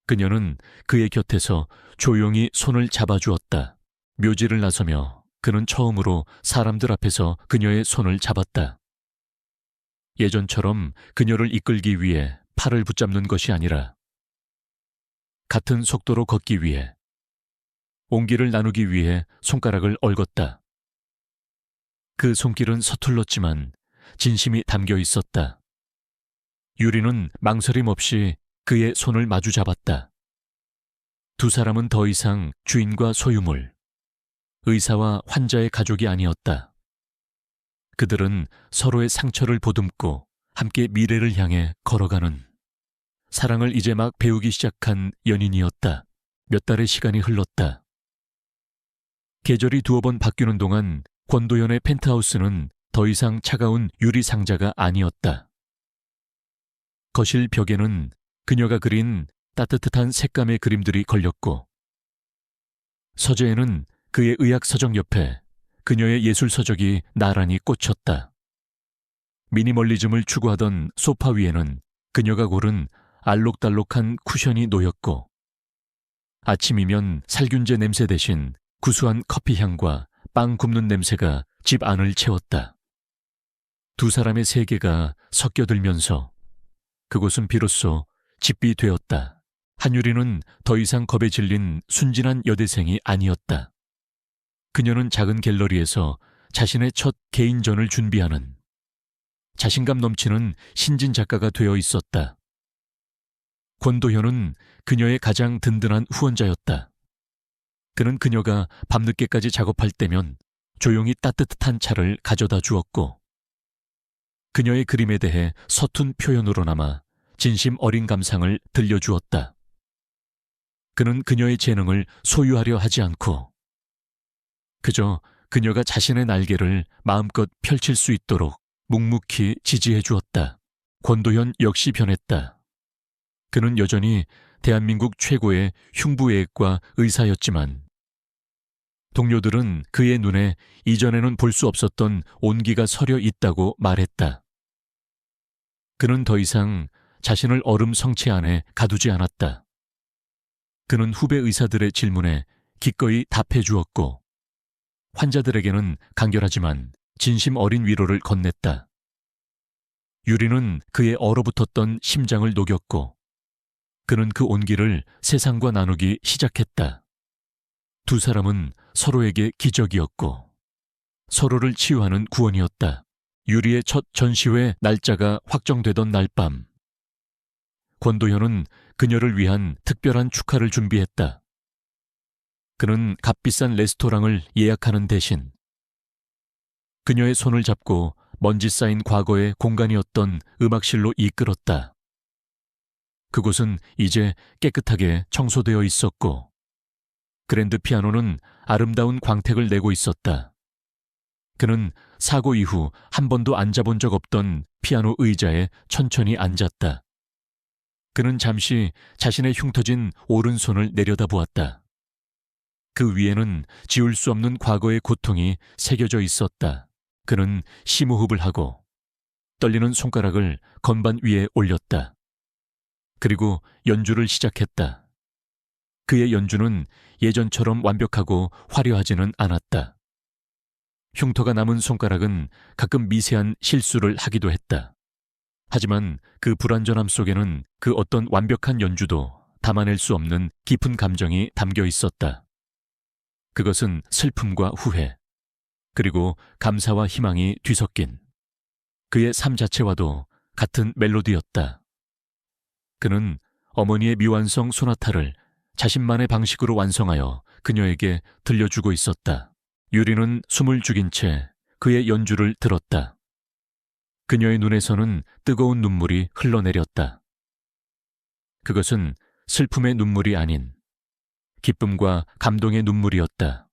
그녀는 그의 곁에서 조용히 손을 잡아주었다. 묘지를 나서며 그는 처음으로 사람들 앞에서 그녀의 손을 잡았다. 예전처럼 그녀를 이끌기 위해 팔을 붙잡는 것이 아니라 같은 속도로 걷기 위해, 온기를 나누기 위해 손가락을 얽었다. 그 손길은 서툴렀지만 진심이 담겨 있었다. 유리는 망설임 없이 그의 손을 마주 잡았다. 두 사람은 더 이상 주인과 소유물, 의사와 환자의 가족이 아니었다. 그들은 서로의 상처를 보듬고 함께 미래를 향해 걸어가는, 사랑을 이제 막 배우기 시작한 연인이었다. 몇 달의 시간이 흘렀다. 계절이 두어 번 바뀌는 동안 권도현의 펜트하우스는 더 이상 차가운 유리 상자가 아니었다. 거실 벽에는 그녀가 그린 따뜻한 색감의 그림들이 걸렸고, 서재에는 그의 의학 서적 옆에 그녀의 예술 서적이 나란히 꽂혔다. 미니멀리즘을 추구하던 소파 위에는 그녀가 고른 알록달록한 쿠션이 놓였고, 아침이면 살균제 냄새 대신 구수한 커피 향과 빵 굽는 냄새가 집 안을 채웠다. 두 사람의 세계가 섞여들면서 그곳은 비로소 집이 되었다. 한유리는 더 이상 겁에 질린 순진한 여대생이 아니었다. 그녀는 작은 갤러리에서 자신의 첫 개인전을 준비하는 자신감 넘치는 신진 작가가 되어 있었다. 권도현은 그녀의 가장 든든한 후원자였다. 그는 그녀가 밤늦게까지 작업할 때면 조용히 따뜻한 차를 가져다 주었고, 그녀의 그림에 대해 서툰 표현으로나마 진심 어린 감상을 들려주었다. 그는 그녀의 재능을 소유하려 하지 않고 그저 그녀가 자신의 날개를 마음껏 펼칠 수 있도록 묵묵히 지지해 주었다. 권도현 역시 변했다. 그는 여전히 대한민국 최고의 흉부외과 의사였지만 동료들은 그의 눈에 이전에는 볼 수 없었던 온기가 서려 있다고 말했다. 그는 더 이상 자신을 얼음 성체 안에 가두지 않았다. 그는 후배 의사들의 질문에 기꺼이 답해 주었고, 환자들에게는 간결하지만 진심 어린 위로를 건넸다. 유리는 그의 얼어붙었던 심장을 녹였고, 그는 그 온기를 세상과 나누기 시작했다. 두 사람은 서로에게 기적이었고 서로를 치유하는 구원이었다. 유리의 첫 전시회 날짜가 확정되던 날 밤, 권도현은 그녀를 위한 특별한 축하를 준비했다. 그는 값비싼 레스토랑을 예약하는 대신 그녀의 손을 잡고 먼지 쌓인 과거의 공간이었던 음악실로 이끌었다. 그곳은 이제 깨끗하게 청소되어 있었고, 그랜드 피아노는 아름다운 광택을 내고 있었다. 그는 사고 이후 한 번도 앉아본 적 없던 피아노 의자에 천천히 앉았다. 그는 잠시 자신의 흉터진 오른손을 내려다보았다. 그 위에는 지울 수 없는 과거의 고통이 새겨져 있었다. 그는 심호흡을 하고 떨리는 손가락을 건반 위에 올렸다. 그리고 연주를 시작했다. 그의 연주는 예전처럼 완벽하고 화려하지는 않았다. 흉터가 남은 손가락은 가끔 미세한 실수를 하기도 했다. 하지만 그 불완전함 속에는 그 어떤 완벽한 연주도 담아낼 수 없는 깊은 감정이 담겨 있었다. 그것은 슬픔과 후회, 그리고 감사와 희망이 뒤섞인 그의 삶 자체와도 같은 멜로디였다. 그는 어머니의 미완성 소나타를 자신만의 방식으로 완성하여 그녀에게 들려주고 있었다. 유리는 숨을 죽인 채 그의 연주를 들었다. 그녀의 눈에서는 뜨거운 눈물이 흘러내렸다. 그것은 슬픔의 눈물이 아닌 기쁨과 감동의 눈물이었다.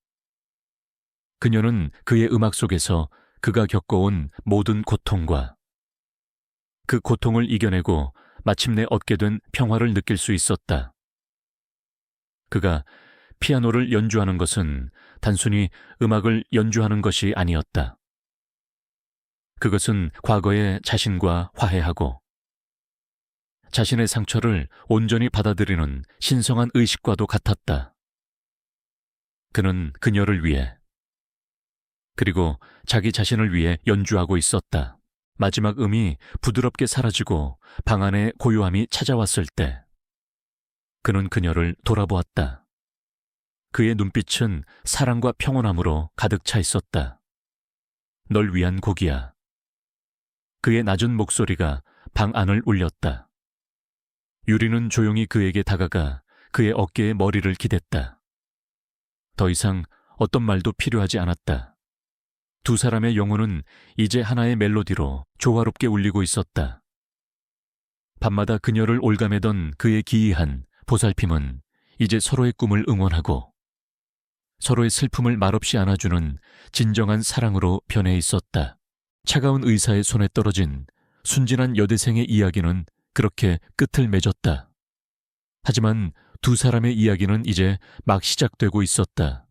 그녀는 그의 음악 속에서 그가 겪어온 모든 고통과 그 고통을 이겨내고 마침내 얻게 된 평화를 느낄 수 있었다. 그가 피아노를 연주하는 것은 단순히 음악을 연주하는 것이 아니었다. 그것은 과거의 자신과 화해하고 자신의 상처를 온전히 받아들이는 신성한 의식과도 같았다. 그는 그녀를 위해, 그리고 자기 자신을 위해 연주하고 있었다. 마지막 음이 부드럽게 사라지고 방 안에 고요함이 찾아왔을 때 그는 그녀를 돌아보았다. 그의 눈빛은 사랑과 평온함으로 가득 차 있었다. 널 위한 곡이야. 그의 낮은 목소리가 방 안을 울렸다. 유리는 조용히 그에게 다가가 그의 어깨에 머리를 기댔다. 더 이상 어떤 말도 필요하지 않았다. 두 사람의 영혼은 이제 하나의 멜로디로 조화롭게 울리고 있었다. 밤마다 그녀를 올가매던 그의 기이한 보살핌은 이제 서로의 꿈을 응원하고 서로의 슬픔을 말없이 안아주는 진정한 사랑으로 변해 있었다. 차가운 의사의 손에 떨어진 순진한 여대생의 이야기는 그렇게 끝을 맺었다. 하지만 두 사람의 이야기는 이제 막 시작되고 있었다.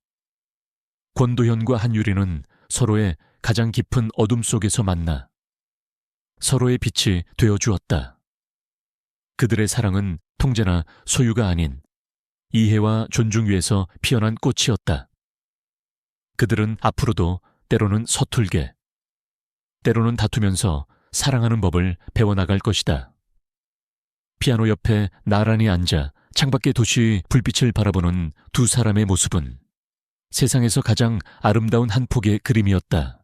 권도현과 한유리는 서로의 가장 깊은 어둠 속에서 만나 서로의 빛이 되어주었다. 그들의 사랑은 통제나 소유가 아닌 이해와 존중 위에서 피어난 꽃이었다. 그들은 앞으로도 때로는 서툴게, 때로는 다투면서 사랑하는 법을 배워나갈 것이다. 피아노 옆에 나란히 앉아 창밖의 도시 불빛을 바라보는 두 사람의 모습은 세상에서 가장 아름다운 한 폭의 그림이었다.